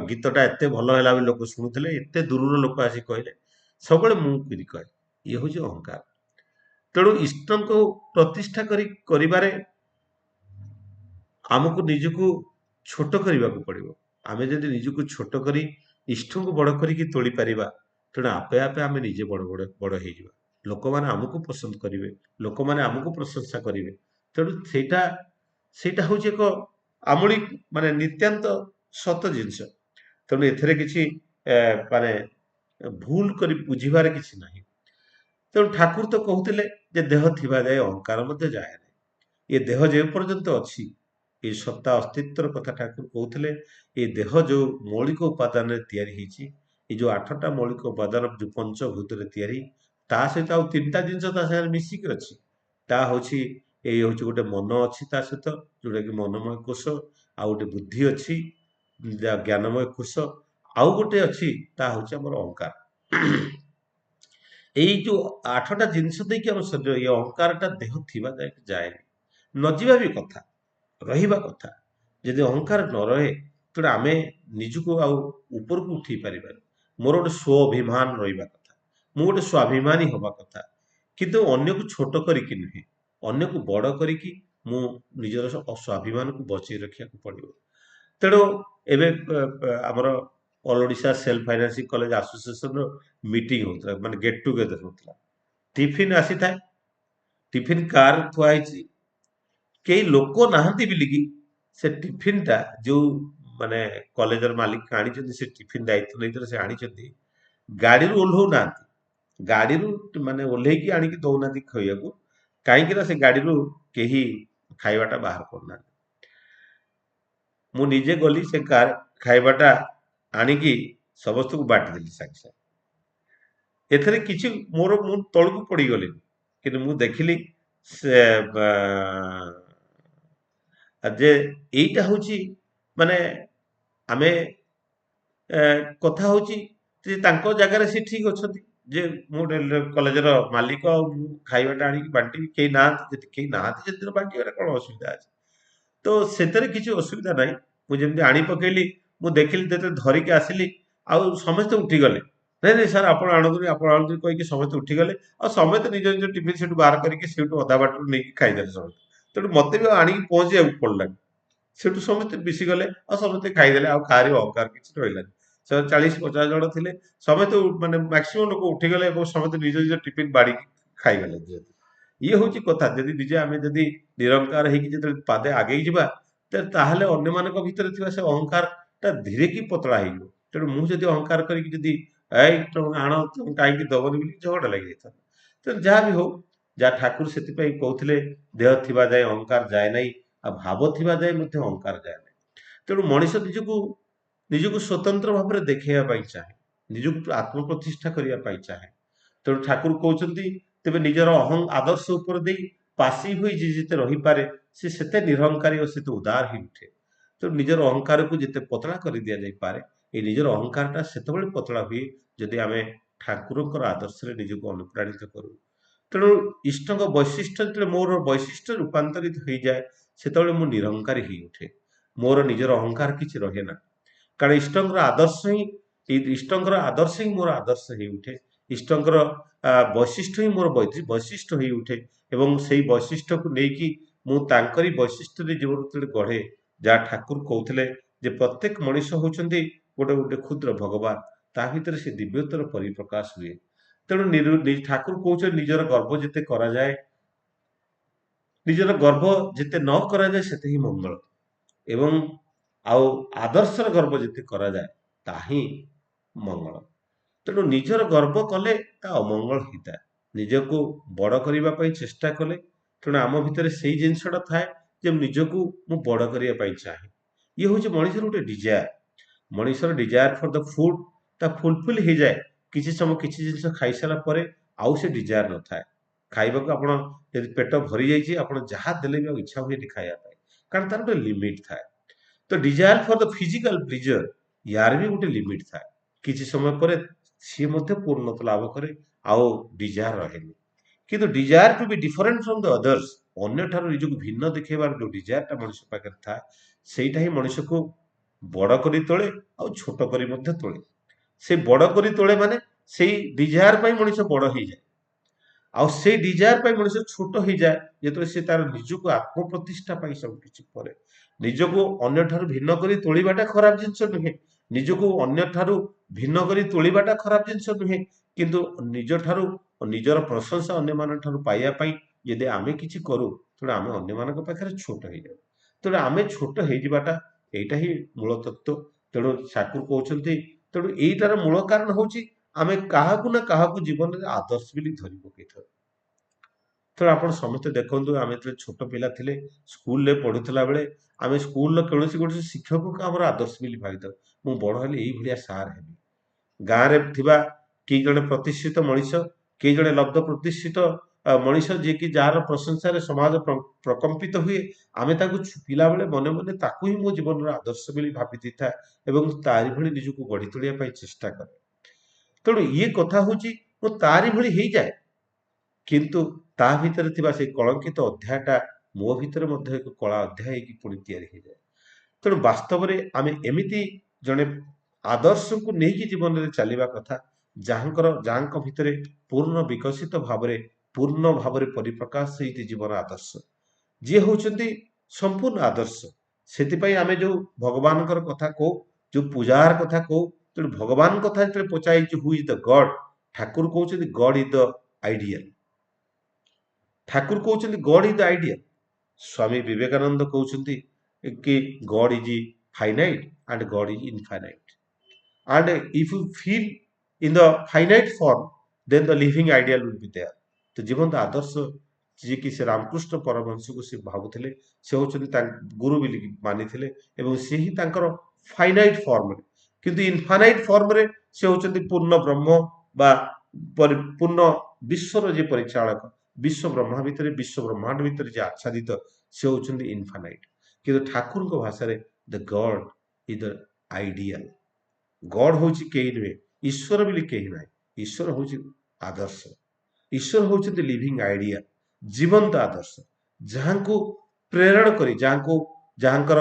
ଗୀତଟା ଏତେ ଭଲ ହେଲା ବୋଲି ଲୋକ ଶୁଣୁଥିଲେ, ଏତେ ଦୂରରୁ ଲୋକ ଆସି କହିଲେ, ସବୁବେଳେ ମୁଁ କରି କହେ। ଇଏ ହଉଛି ଅହଙ୍କାର। ତେଣୁ ଇଷ୍ଟଙ୍କୁ ପ୍ରତିଷ୍ଠା କରିବାରେ ଆମକୁ ନିଜକୁ ଛୋଟ କରିବାକୁ ପଡିବ। ଆମେ ଯଦି ନିଜକୁ ଛୋଟ କରି ଇଷ୍ଟଙ୍କୁ ବଡ କରିକି ତୋଳି ପାରିବା, ତେଣୁ ଆପେ ଆପେ ଆମେ ନିଜେ ବଡ ବଡ ବଡ ହେଇଯିବା। ଲୋକମାନେ ଆମକୁ ପସନ୍ଦ କରିବେ, ଲୋକମାନେ ଆମକୁ ପ୍ରଶଂସା କରିବେ। ତେଣୁ ସେଇଟା ସେଇଟା ହଉଛି ଏକ ଆମୂଳିକ, ମାନେ ନିତ୍ୟାନ୍ତ ସତ ଜିନିଷ। ତେଣୁ ଏଥିରେ କିଛି ଏ, ମାନେ ଭୁଲ କରି ବୁଝିବାରେ କିଛି ନାହିଁ। ତେଣୁ ଠାକୁର ତ କହୁଥିଲେ ଯେ ଦେହ ଥିବା ଯାଏ ଅହଙ୍କାର ମଧ୍ୟ ଯାଏ ନାହିଁ। ଏ ଦେହ ଯେ ପର୍ଯ୍ୟନ୍ତ ଅଛି, ଏ ସତ୍ତା ଅସ୍ତିତ୍ୱର କଥା ଠାକୁର କହୁଥିଲେ। ଏ ଦେହ ଯୋଉ ମୌଳିକ ଉପାଦାନରେ ତିଆରି ହେଇଛି, ଏ ଯୋଉ 8ଟା ମୌଳିକ ଉପାଦାନ ଯୋଉ ପଞ୍ଚଭୂତରେ ତିଆରି, ତା ସହିତ ଆଉ 3ଟା ଜିନିଷ ତା ସାଙ୍ଗରେ ମିଶିକି ଅଛି। ତା ହଉଛି, ଏଇ ହଉଛି ଗୋଟେ ମନ ଅଛି ତା ସହିତ, ଯୋଉଟା କି ମନମୟ କୋଷ, ଆଉ ଗୋଟେ ବୁଦ୍ଧି ଅଛି, ଯାହା ଜ୍ଞାନମୟ କୋଷ, ଆଉ ଗୋଟେ ଅଛି, ତା ହଉଛି ଆମର ଅହଙ୍କାର। ଏଇ ଯୋଉ 8ଟା ଜିନିଷ ଦେଇକି ଆମ ଶରୀର, ଏଇ ଅହଙ୍କାରଟା ଦେହ ଥିବା ଯାଏ ଯାଏନି। ନ ଯିବା ବି କଥା, ରହିବା କଥା। ଯଦି ଅହଙ୍କାର ନ ରହେ, ତେଣୁ ଆମେ ନିଜକୁ ଆଉ ଉପରକୁ ଉଠେଇ ପାରିବାନି। ମୋର ଗୋଟେ ସ୍ୱ ଅଭିମାନ ରହିବା କଥା, ମୁଁ ଗୋଟେ ସ୍ୱାଭିମାନୀ ହବା କଥା। କିନ୍ତୁ ଅନ୍ୟକୁ ଛୋଟ କରିକି ନୁହେଁ, ଅନ୍ୟକୁ ବଡ କରିକି ମୁଁ ନିଜର ସ୍ୱାଭିମାନକୁ ବଞ୍ଚେଇ ରଖିବାକୁ ପଡିବ। ତେଣୁ ଏବେ ଆମର all Odisha self financing college ଆସୋସିଏସନର ମିଟିଂ ହଉଥିଲା, ମାନେ ଗେଟ୍ ଟୁଗେଦର ହଉଥିଲା। ଟିଫିନ ଆସିଥାଏ, ଟିଫିନ କାର୍ ଥୁଆ ହେଇଛି, କେହି ଲୋକ ନାହାନ୍ତି ବୋଲିକି ସେ ଟିଫିନଟା ଯୋଉ, ମାନେ କଲେଜର ମାଲିକ ଆଣିଛନ୍ତି, ସେ ଟିଫିନ ଦାୟିତ୍ୱ ନେଇଥିଲେ, ସେ ଆଣିଛନ୍ତି, ଗାଡିରୁ ଓହ୍ଲଉ ନାହାନ୍ତି, ଗାଡିରୁ ମାନେ ଓହ୍ଲେଇକି ଆଣିକି ଦଉନାହାନ୍ତି ଖାଇବାକୁ। କାହିଁକି ନା ସେ ଗାଡିରୁ କେହି ଖାଇବାଟା ବାହାର କରୁନାହାନ୍ତି। ମୁଁ ନିଜେ ଗଲି, ସେ ଖାଇବାଟା ଆଣିକି ସମସ୍ତଙ୍କୁ ବାଣ୍ଟିଦେଲି ସାଙ୍ଗେ ସାଙ୍ଗେ। ଏଥିରେ କିଛି ମୋର, ମୁଁ ତଳକୁ ପଡିଗଲିନି, କିନ୍ତୁ ମୁଁ ଦେଖିଲି ସେ ଯେ ଏଇଟା ହଉଛି, ମାନେ ଆମେ ଏ, କଥା ହଉଛି ଯେ ତାଙ୍କ ଜାଗାରେ ସେ ଠିକ ଅଛନ୍ତି, ଯେ ମୁଁ ଗୋଟେ କଲେଜର ମାଲିକ, ଆଉ ମୁଁ ଖାଇବାଟା ଆଣିକି ବାଣ୍ଟିବି, କେହି ନାହାନ୍ତି, ଯଦି କେହି ନାହାନ୍ତି ସେଦିନ ବାଣ୍ଟିବାରେ କଣ ଅସୁବିଧା ଅଛି? ତ ସେଥିରେ କିଛି ଅସୁବିଧା ନାହିଁ। ମୁଁ ଯେମିତି ଆଣି ପକେଇଲି, ମୁଁ ଦେଖିଲି ଯେତେବେଳେ ଧରିକି ଆସିଲି, ଆଉ ସମସ୍ତେ ଉଠିଗଲେ। ନାଇଁ ନାଇଁ ସାର୍, ଆପଣ ଆଣନ୍ତୁନି, ଆପଣ ଆଣନ୍ତୁନି କହିକି ସମସ୍ତେ ଉଠିଗଲେ। ଆଉ ସମସ୍ତେ ନିଜ ନିଜ ଟିଫିନ ସେଠୁ ବାହାର କରିକି ସେଇଠୁ ଅଧା ବାଟରୁ ନେଇକି ଖାଇଦେଲେ ସମସ୍ତେ। ତେଣୁ ମତେ ବି ଆଉ ଆଣିକି ପହଞ୍ଚିବାକୁ ପଡିଲାନି। ସେଠୁ ସମସ୍ତେ ମିଶିଗଲେ, ଆଉ ସମସ୍ତେ ଖାଇଦେଲେ, ଆଉ କାହାରି ଅହଙ୍କାର କିଛି ରହିଲାନି। ସେ 40-50 ଜଣ ଥିଲେ, ସମସ୍ତେ ମାନେ ମାକ୍ସିମମ୍ ଲୋକ ଉଠିଗଲେ, ଏବଂ ସମସ୍ତେ ନିଜ ନିଜ ଟିଫିନ ବାଢିକି ଖାଇଗଲେ ଯେହେତୁ। ଇଏ ହଉଛି କଥା, ଯଦି ନିଜେ ଆମେ ଯଦି ନିରଙ୍କାର ହେଇକି ଯେତେବେଳେ ପାଦେ ଆଗେଇ ଯିବା, ତାହେଲେ ଅନ୍ୟମାନଙ୍କ ଭିତରେ ଥିବା ସେ ଅହଙ୍କାର ଟା ଧୀରେ କି ପତଳା ହେଇଯିବ। ତେଣୁ ମୁଁ ଯଦି ଅହଙ୍କାର କରିକି ଯଦି, ଏଇ ତମେ ଆଣ, ତମେ କାହିଁକି ଦବନି ବୋଲି ଝଗଡା ଲାଗିଯାଇଥାନ୍ତା। ତେଣୁ ଯାହା ବି ହଉ, ଯାହା ଠାକୁର ସେଥିପାଇଁ କହୁଥିଲେ, ଦେହ ଥିବା ଯାଏ ଅହଙ୍କାର ଯାଏ ନାହିଁ, ଆଉ ଭାବ ଥିବା ଯାଏ ମଧ୍ୟ ଅହଙ୍କାର ଯାଏ ନାହିଁ। ତେଣୁ ମଣିଷ ନିଜକୁ ନିଜକୁ ସ୍ୱତନ୍ତ୍ର ଭାବରେ ଦେଖେଇବା ପାଇଁ ଚାହେଁ, ନିଜକୁ ଆତ୍ମପ୍ରତିଷ୍ଠା କରିବା ପାଇଁ ଚାହେଁ। ତେଣୁ ଠାକୁର କହୁଛନ୍ତି ତେବେ ନିଜର ଆଦର୍ଶ ଉପରେ ଦେଇ ପାସିଭ ହୋଇ ଯିଏ ଯେତେ ରହିପାରେ ସେ ସେତେ ନିରହଙ୍କାରୀ ଓ ସେତେ ଉଦାର ହେଇ ଉଠେ। ତେଣୁ ନିଜର ଅହଙ୍କାରକୁ ଯେତେ ପତଳା କରି ଦିଆଯାଇପାରେ, ଏଇ ନିଜର ଅହଙ୍କାରଟା ସେତେବେଳେ ପତଳା ହୁଏ ଯଦି ଆମେ ଠାକୁରଙ୍କର ଆଦର୍ଶରେ ନିଜକୁ ଅନୁପ୍ରାଣିତ କରୁ। ତେଣୁ ଇଷ୍ଟଙ୍କ ବୈଶିଷ୍ଟ୍ୟ ଯେତେବେଳେ ମୋର ବୈଶିଷ୍ଟ୍ୟ ରୂପାନ୍ତରିତ ହେଇଯାଏ, ସେତେବେଳେ ମୁଁ ନିରହଙ୍କାରୀ ହେଇ ଉଠେ। ମୋର ନିଜର ଅହଙ୍କାର କିଛି ରହେ ନା। କାରଣ ଇଷ୍ଟଙ୍କର ଆଦର୍ଶ ହିଁ ମୋର ଆଦର୍ଶ ହେଇ ଉଠେ। ଇଷ୍ଟଙ୍କର ବୈଶିଷ୍ଟ୍ୟ ହିଁ ମୋର ବୈଶିଷ୍ଟ୍ୟ ହେଇ ଉଠେ। ଏବଂ ସେଇ ବୈଶିଷ୍ଟ୍ୟକୁ ନେଇକି ମୁଁ ତାଙ୍କରି ବୈଶିଷ୍ଟ୍ୟରେ ଜୀବନ ଯେତେବେଳେ ଗଢ଼େ, ଯାହା ଠାକୁର କହୁଥିଲେ ଯେ ପ୍ରତ୍ୟେକ ମଣିଷ ହଉଛନ୍ତି ଗୋଟେ ଗୋଟେ କ୍ଷୁଦ୍ର ଭଗବାନ, ତା ଭିତରେ ସେ ଦିବ୍ୟତ୍ୱର ପରିପ୍ରକାଶ ହୁଏ। ତେଣୁ ଠାକୁର କହୁଛନ୍ତି ନିଜର ଗର୍ବ ଯେତେ ନ କରାଯାଏ ସେତେ ହିଁ ମଙ୍ଗଳ। ଏବଂ ଆଉ ଆଦର୍ଶର ଗର୍ବ ଯେତେ କରାଯାଏ ତାହା ହିଁ ମଙ୍ଗଳ। ତେଣୁ ନିଜର ଗର୍ବ କଲେ ତା ଅମଙ୍ଗଳ ହେଇଥାଏ। ନିଜକୁ ବଡ କରିବା ପାଇଁ ଚେଷ୍ଟା କଲେ, ତେଣୁ ଆମ ଭିତରେ ସେଇ ଜିନିଷଟା ଥାଏ ଯେ ନିଜକୁ ମୁଁ ବଡ କରିବା ପାଇଁ ଚାହେଁ। ଇଏ ହଉଛି ମଣିଷର ଗୋଟେ ଡିଜାୟାର। ମଣିଷର ଡିଜାୟାର ଫର ଦ ଫୁଡ ତା ଫୁଲଫିଲ୍ ହେଇଯାଏ କିଛି ସମୟ, କିଛି ଜିନିଷ ଖାଇସାରିଲା ପରେ ଆଉ ସେ ଡିଜାୟାର ନଥାଏ। ଖାଇବାକୁ ଆପଣ ଯଦି ପେଟ ଭରି ଯାଇଛି, ଆପଣ ଯାହା ଦେଲେ ବି ଆଉ ଇଚ୍ଛା ହୁଏନି ଖାଇବା ପାଇଁ, କାରଣ ତାର ଗୋଟେ ଲିମିଟ ଥାଏ। ତ desire for the physical pleasure, ୟାର ବି ଗୋଟେ ଲିମିଟ ଥାଏ। କିଛି ସମୟ ପରେ ସିଏ ମଧ୍ୟ ପୂର୍ଣ୍ଣତା ଲାଭ କରେ, ଆଉ ଡିଜାୟାର ରହେନି। କିନ୍ତୁ desire to be different from the others, ଅନ୍ୟଠାରୁ ନିଜକୁ ଭିନ୍ନ ଦେଖେଇବାର ଯୋଉ ଡିଜାୟାରଟା ମଣିଷ ପାଖରେ ଥାଏ, ସେଇଟା ହିଁ ମଣିଷକୁ ବଡ କରି ତୋଳେ ଆଉ ଛୋଟ କରି ମଧ୍ୟ ତୋଳେ। ସେ ବଡ କରି ତୋଳେ ମାନେ ସେଇ ଡିଜାୟାର ପାଇଁ ମଣିଷ ବଡ ହେଇଯାଏ, ଆଉ ସେଇ ଡିଜାୟାର ପାଇଁ ମଣିଷ ଛୋଟ ହେଇଯାଏ ଯେତେବେଳେ ସେ ତାର ନିଜକୁ ଆତ୍ମପ୍ରତିଷ୍ଠା ପାଇଁ ସବୁ କିଛି କରେ। ନିଜକୁ ଅନ୍ୟଠାରୁ ଭିନ୍ନ କରି ତୋଳିବାଟା ଖରାପ ଜିନିଷ ନୁହେଁ, ନିଜକୁ ଅନ୍ୟଠାରୁ ଭିନ୍ନ କରି ତୋଳିବାଟା ଖରାପ ଜିନିଷ ନୁହେଁ। କିନ୍ତୁ ନିଜର ପ୍ରଶଂସା ଅନ୍ୟମାନଙ୍କ ଠାରୁ ପାଇବା ପାଇଁ ଯଦି ଆମେ କିଛି କରୁ, ତେଣୁ ଆମେ ଅନ୍ୟମାନଙ୍କ ପାଖରେ ଛୋଟ ହେଇଯାଉ। ତେଣୁ ଆମେ ଛୋଟ ହେଇଯିବାଟା ଏଇଟା ହିଁ ମୂଳ ତତ୍ତ୍ୱ। ତେଣୁ ଠାକୁର କହୁଛନ୍ତି, ତେଣୁ ଏଇଟାର ମୂଳ କାରଣ ହଉଛି ଆମେ କାହାକୁ ନା କାହାକୁ ଜୀବନରେ ଆଦର୍ଶ ବୋଲି ଧରି ପକେଇଥାଉ। ତେଣୁ ଆପଣ ସମସ୍ତେ ଦେଖନ୍ତୁ, ଆମେ ଯେତେବେଳେ ଛୋଟ ପିଲା ଥିଲେ, ସ୍କୁଲରେ ପଢୁଥିଲା ବେଳେ ଆମେ ସ୍କୁଲର କୌଣସି ଗୋଟେ ଶିକ୍ଷକକୁ ଆମର ଆଦର୍ଶ ବୋଲି ଭାବିଥାଉ। ମୁଁ ବଡ ହେଲେ ଏଇଭଳିଆ ସାର୍ ହେବି। ଗାଁରେ ଥିବା କେହି ଜଣେ ପ୍ରତିଷ୍ଠିତ ମଣିଷ, କେହି ଜଣେ ଲବ୍ଧ ପ୍ରତିଷ୍ଠିତ ମଣିଷ, ଯିଏକି ଯାହାର ପ୍ରଶଂସାରେ ସମାଜ ପ୍ରକମ୍ପିତ ହୁଏ, ଆମେ ତାକୁ ପିଲାବେଳେ ମନେ ମନେ ତାକୁ ହିଁ ମୋ ଜୀବନର ଆଦର୍ଶ ବୋଲି ଭାବି ଦେଇଥାଏ ଏବଂ ତାରି ଭଳି ନିଜକୁ ଗଢି ତୋଳିବା ପାଇଁ ଚେଷ୍ଟା କରେ। ତେଣୁ ଇଏ କଥା ହଉଛି, ମୁଁ ତାରି ଭଳି ହେଇଯାଏ, କିନ୍ତୁ ତା ଭିତରେ ଥିବା ସେଇ କଳଙ୍କିତ ଅଧ୍ୟାୟଟା ମୋ ଭିତରେ ମଧ୍ୟ ଏକ କଳା ଅଧ୍ୟାୟ ହେଇକି ପୁଣି ତିଆରି ହେଇଯାଏ। ତେଣୁ ବାସ୍ତବରେ ଆମେ ଏମିତି ଜଣେ ଆଦର୍ଶକୁ ନେଇକି ଜୀବନରେ ଚାଲିବା କଥା, ଯାହାଙ୍କ ଭିତରେ ପୂର୍ଣ୍ଣ ଭାବରେ ପରିପ୍ରକାଶ ହେଇଛି ଜୀବନ ଆଦର୍ଶ, ଯିଏ ହଉଛନ୍ତି ସମ୍ପୂର୍ଣ୍ଣ ଆଦର୍ଶ। ସେଥିପାଇଁ ଆମେ ଯୋଉ ଭଗବାନଙ୍କର କଥା କହୁ, ଯୋଉ ପୂଜାର କଥା କହୁ, ତେଣୁ ଭଗବାନ କଥା ଯେତେବେଳେ ପଚାଇଛୁ ହୁ ଇଜ ଦ ଗଡ, ଠାକୁର କହୁଛନ୍ତି ଗଡ ଇଜ ଦ ଆଇଡିଆଲ। ଠାକୁର କହୁଛନ୍ତି ଗଡ is the ideal. Swami Vivekananda କହୁଛନ୍ତି କି ଗଡ is ଫାଇନାଇଟ and Garh is ଇନଫାଇନାଇଟ, and if you feel in the finite form, then the living ideal will be there। ତ ଜୀବନ୍ତ ଆଦର୍ଶ ଯିଏକି ସେ ରାମକୃଷ୍ଣ ପରମହଂସକୁ ସେ ଭାବୁଥିଲେ, ସେ ହଉଛନ୍ତି ତାଙ୍କ ଗୁରୁ ବୋଲି ମାନିଥିଲେ, ଏବଂ ସେ ହିଁ ତାଙ୍କର ଫାଇନାଇଟ ଫର୍ମରେ, କିନ୍ତୁ ଇନଫାନାଇଟ ଫର୍ମରେ ସେ ହଉଛନ୍ତି ପୂର୍ଣ୍ଣ ବ୍ରହ୍ମ ବା ପୂର୍ଣ୍ଣ ବିଶ୍ୱର ଯେ ପରିଚାଳକ, ବିଶ୍ୱ ବ୍ରହ୍ମାଣ୍ଡ ଭିତରେ ଯେ ଆଚ୍ଛାଦିତ, ସେ ହଉଛନ୍ତି ଇନଫାନାଇଟ। କିନ୍ତୁ ଠାକୁରଙ୍କ ଭାଷାରେ ଦ ଗଡ ଇଜ ଦ ଆଇଡିଆଲ। ଗଡ ହଉଛି କେହି ନୁହେଁ, ଈଶ୍ୱର ବୋଲି କେହି ନାହିଁ। ଈଶ୍ୱର ହଉଛି ଆଦର୍ଶ, ଈଶ୍ୱର ହଉଛନ୍ତି ଲିଭିଂ ଆଇଡିଆ, ଜୀବନ୍ତ ଆଦର୍ଶ, ଯାହାଙ୍କୁ ପ୍ରେରଣ କରି, ଯାହାଙ୍କର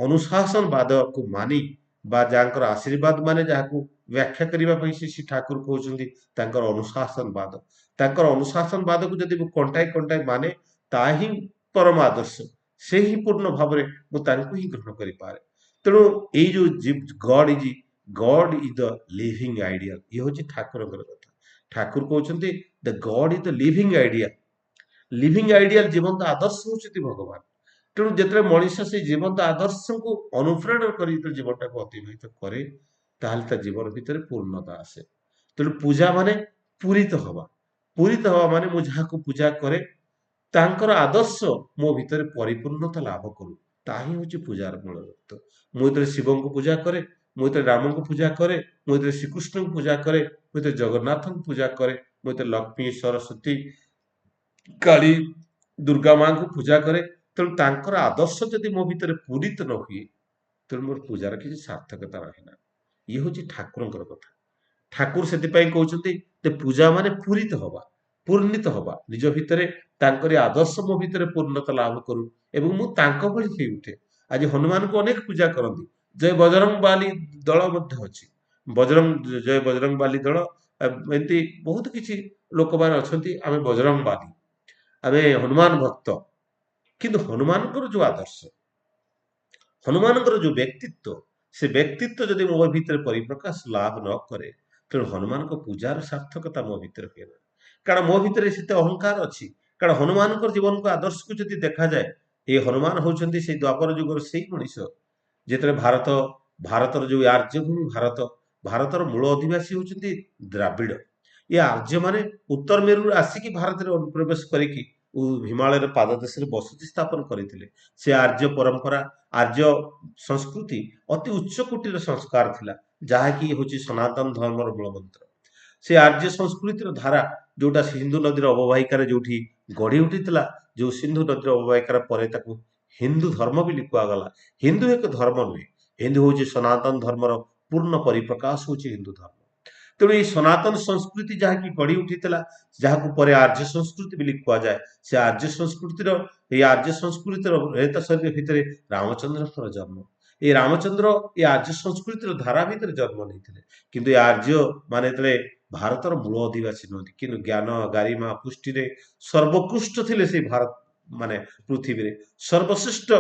ଅନୁଶାସନବାଦକୁ ମାନି ବା ଯାହାଙ୍କର ଆଶୀର୍ବାଦ ମାନେ ଯାହାକୁ ବ୍ୟାଖ୍ୟା କରିବା ପାଇଁ ଶ୍ରୀ ଠାକୁର କହୁଛନ୍ତି ତାଙ୍କର ଅନୁଶାସନବାଦ। ତାଙ୍କର ଅନୁଶାସନବାଦକୁ ଯଦି ମୁଁ କଣ୍ଟାଇ କଣ୍ଟାଇ ମାନେ, ତାହା ହିଁ ପରମ ଆଦର୍ଶ, ସେ ହିଁ ପୂର୍ଣ୍ଣ ଭାବରେ ମୁଁ ତାଙ୍କୁ ହିଁ ଗ୍ରହଣ କରିପାରେ। ତେଣୁ ଏଇ ଯୋଉ ଗଡ ଇଜ ଦ ଲିଭିଂ ଆଇଡିଆଲ, ଇଏ ହଉଛି ଠାକୁରଙ୍କର କଥା। ଠାକୁର କହୁଛନ୍ତି the God is the living ideal. Living ideal, ଜୀବନ୍ତ ଆଦର୍ଶ ହଉଛନ୍ତି ଭଗବାନ। ତେଣୁ ଯେତେବେଳେ ମଣିଷ ସେଇ ଜୀବନ୍ତ ଆଦର୍ଶକୁ ଅନୁପ୍ରେରଣ କରି ଯେତେବେଳେ ଜୀବନଟାକୁ ଅତିବାହିତ କରେ, ତାହେଲେ ତା ଜୀବନ ଭିତରେ ପୂର୍ଣ୍ଣତା ଆସେ। ତେଣୁ ପୂଜା ମାନେ ପୂରିତ ହବା ମାନେ ମୁଁ ଯାହାକୁ ପୂଜା କରେ ତାଙ୍କର ଆଦର୍ଶ ମୋ ଭିତରେ ପରିପୂର୍ଣ୍ଣତା ଲାଭ କରୁ, ତାହା ହିଁ ହଉଛି ପୂଜାର ମୂଳ ତତ୍ତ୍ୱ। ମୁଁ ଯେତେବେଳେ ଶିବଙ୍କୁ ପୂଜା କରେ, ମୁଁ ଯେତେବେଳେ ରାମଙ୍କୁ ପୂଜା କରେ, ମୁଁ ଯେତେବେଳେ ଶ୍ରୀକୃଷ୍ଣଙ୍କୁ ପୂଜା କରେ, ମୁଁ ଯେତେବେଳେ ଜଗନ୍ନାଥଙ୍କୁ ପୂଜା କରେ, ମୁଁ ଯେତେବେଳେ ଲକ୍ଷ୍ମୀ, ସରସ୍ୱତୀ, କାଳୀ, ଦୁର୍ଗା ମାଙ୍କୁ ପୂଜା କରେ, ତେଣୁ ତାଙ୍କର ଆଦର୍ଶ ଯଦି ମୋ ଭିତରେ ପୂରିତ ନ ହୁଏ, ତେଣୁ ମୋର ପୂଜାର କିଛି ସାର୍ଥକତା ରହେ ନା। ଇଏ ହଉଛି ଠାକୁରଙ୍କର କଥା। ଠାକୁର ସେଥିପାଇଁ କହୁଛନ୍ତି ଯେ ପୂଜା ମାନେ ପୂରିତ ହବା, ପୂର୍ଣ୍ଣିତ ହବା, ନିଜ ଭିତରେ ତାଙ୍କରି ଆଦର୍ଶ ମୋ ଭିତରେ ପୂର୍ଣ୍ଣତା ଲାଭ କରୁ ଏବଂ ମୁଁ ତାଙ୍କ ଭଳି ହେଇ ଉଠେ। ଆଜି ହନୁମାନଙ୍କୁ ଅନେକ ପୂଜା କରନ୍ତି। ଜୟ ବଜରଙ୍ଗ ବାଲି ଦଳ ମଧ୍ୟ ଅଛି। ଜୟ ବଜରଙ୍ଗ ବାଲି ଦଳ, ଏମିତି ବହୁତ କିଛି ଲୋକମାନେ ଅଛନ୍ତି। ଆମେ ବଜରଙ୍ଗ ବାଲି, ଆମେ ହନୁମାନ ଭକ୍ତ। କିନ୍ତୁ ହନୁମାନଙ୍କର ଯୋଉ ଆଦର୍ଶ, ହନୁମାନଙ୍କର ଯୋଉ ବ୍ୟକ୍ତିତ୍ୱ, ସେ ବ୍ୟକ୍ତିତ୍ୱ ଯଦି ମୋ ଭିତରେ ପରିପ୍ରକାଶ ଲାଭ ନ କରେ, ତେଣୁ ହନୁମାନଙ୍କ ପୂଜାର ସାର୍ଥକତା ମୋ ଭିତରେ ହୁଏ ନା। କାରଣ ମୋ ଭିତରେ ସେତେ ଅହଙ୍କାର ଅଛି। କାରଣ ହନୁମାନଙ୍କର ଜୀବନକୁ ଆଦର୍ଶକୁ ଯଦି ଦେଖାଯାଏ, ଏ ହନୁମାନ ହଉଛନ୍ତି ସେଇ ଦ୍ୱାପର ଯୁଗର ସେଇ ମଣିଷ, ଯେତେବେଳେ ଭାରତର ଯୋଉ ଆର୍ଯ୍ୟଭୂମି ଭାରତ, ଭାରତର ମୂଳ ଅଧିବାସୀ ହଉଛନ୍ତି ଦ୍ରାବିଡ। ଏ ଆର୍ଯ୍ୟ ମାନେ ଉତ୍ତର ମେରୁରୁ ଆସିକି ଭାରତରେ ଅନୁପ୍ରବେଶ କରିକି ହିମାଳୟର ପାଦ ଦେଶରେ ବସତି ସ୍ଥାପନ କରିଥିଲେ। ସେ ଆର୍ଯ୍ୟ ପରମ୍ପରା, ଆର୍ଯ୍ୟ ସଂସ୍କୃତି ଅତି ଉଚ୍ଚ କୋଟିର ସଂସ୍କାର ଥିଲା, ଯାହାକି ହଉଛି ସନାତନ ଧର୍ମର ମୂଳମନ୍ତ୍ର। ସେ ଆର୍ଯ୍ୟ ସଂସ୍କୃତିର ଧାରା, ଯୋଉଟା ସିନ୍ଧୁ ନଦୀର ଅବବାହିକାରେ ଯୋଉଠି ଗଢି ଉଠିଥିଲା, ଯୋଉ ସିନ୍ଧୁ ନଦୀର ଅବବାହିକାର ପରେ ତାକୁ ହିନ୍ଦୁ ଧର୍ମ ବୋଲି କୁହାଗଲା। ହିନ୍ଦୁ ଏକ ଧର୍ମ ନୁହେଁ, ହିନ୍ଦୁ ହଉଛି ସନାତନ ଧର୍ମର ପୂର୍ଣ୍ଣ ପରିପ୍ରକାଶ ହଉଛି ହିନ୍ଦୁ ଧର୍ମ। ତେଣୁ ଏଇ ସନାତନ ସଂସ୍କୃତି ଯାହାକି ଗଢି ଉଠିଥିଲା, ଯାହାକୁ ପରେ ଆର୍ଯ୍ୟ ସଂସ୍କୃତି ବୋଲି କୁହାଯାଏ, ସେ ଆର୍ଯ୍ୟ ସଂସ୍କୃତିର ରେତ ଶରୀର ଭିତରେ ରାମଚନ୍ଦ୍ରଙ୍କର ଜନ୍ମ। ଏ ରାମଚନ୍ଦ୍ର ଏ ଆର୍ଯ୍ୟ ସଂସ୍କୃତିର ଧାରା ଭିତରେ ଜନ୍ମ ନେଇଥିଲେ। କିନ୍ତୁ ଏ ଆର୍ଯ୍ୟ ମାନେ ଯେତେବେଳେ ଭାରତର ମୂଳ ଅଧିବାସୀ ନୁହନ୍ତି, କିନ୍ତୁ ଜ୍ଞାନ, ଗାରିମା, ପୁଷ୍ଟିରେ ସର୍ବୋତ୍କୃଷ୍ଟ ଥିଲେ ସେଇ ଭାରତ, ମାନେ ପୃଥିବୀରେ ସର୍ବଶ୍ରେଷ୍ଠ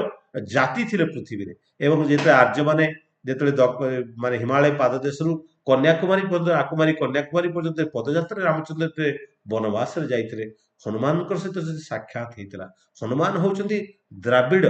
ଜାତି ଥିଲେ ପୃଥିବୀରେ। ଏବଂ ଯେତେବେଳେ ଆର୍ଯ୍ୟମାନେ ମାନେ ହିମାଳୟ ପାଦ ଦେଶରୁ କନ୍ୟାକୁମାରୀ ପର୍ଯ୍ୟନ୍ତ, ଆକୁମାରୀ କନ୍ୟାକୁମାରୀ ପର୍ଯ୍ୟନ୍ତ ପଦଯାତ୍ରାରେ ରାମଚନ୍ଦ୍ର ଯେତେବେଳେ ବନବାସରେ ଯାଇଥିଲେ, ହନୁମାନଙ୍କର ସହିତ ଯଦି ସାକ୍ଷାତ ହେଇଥିଲା। ହନୁମାନ ହଉଛନ୍ତି ଦ୍ରାବିଡ,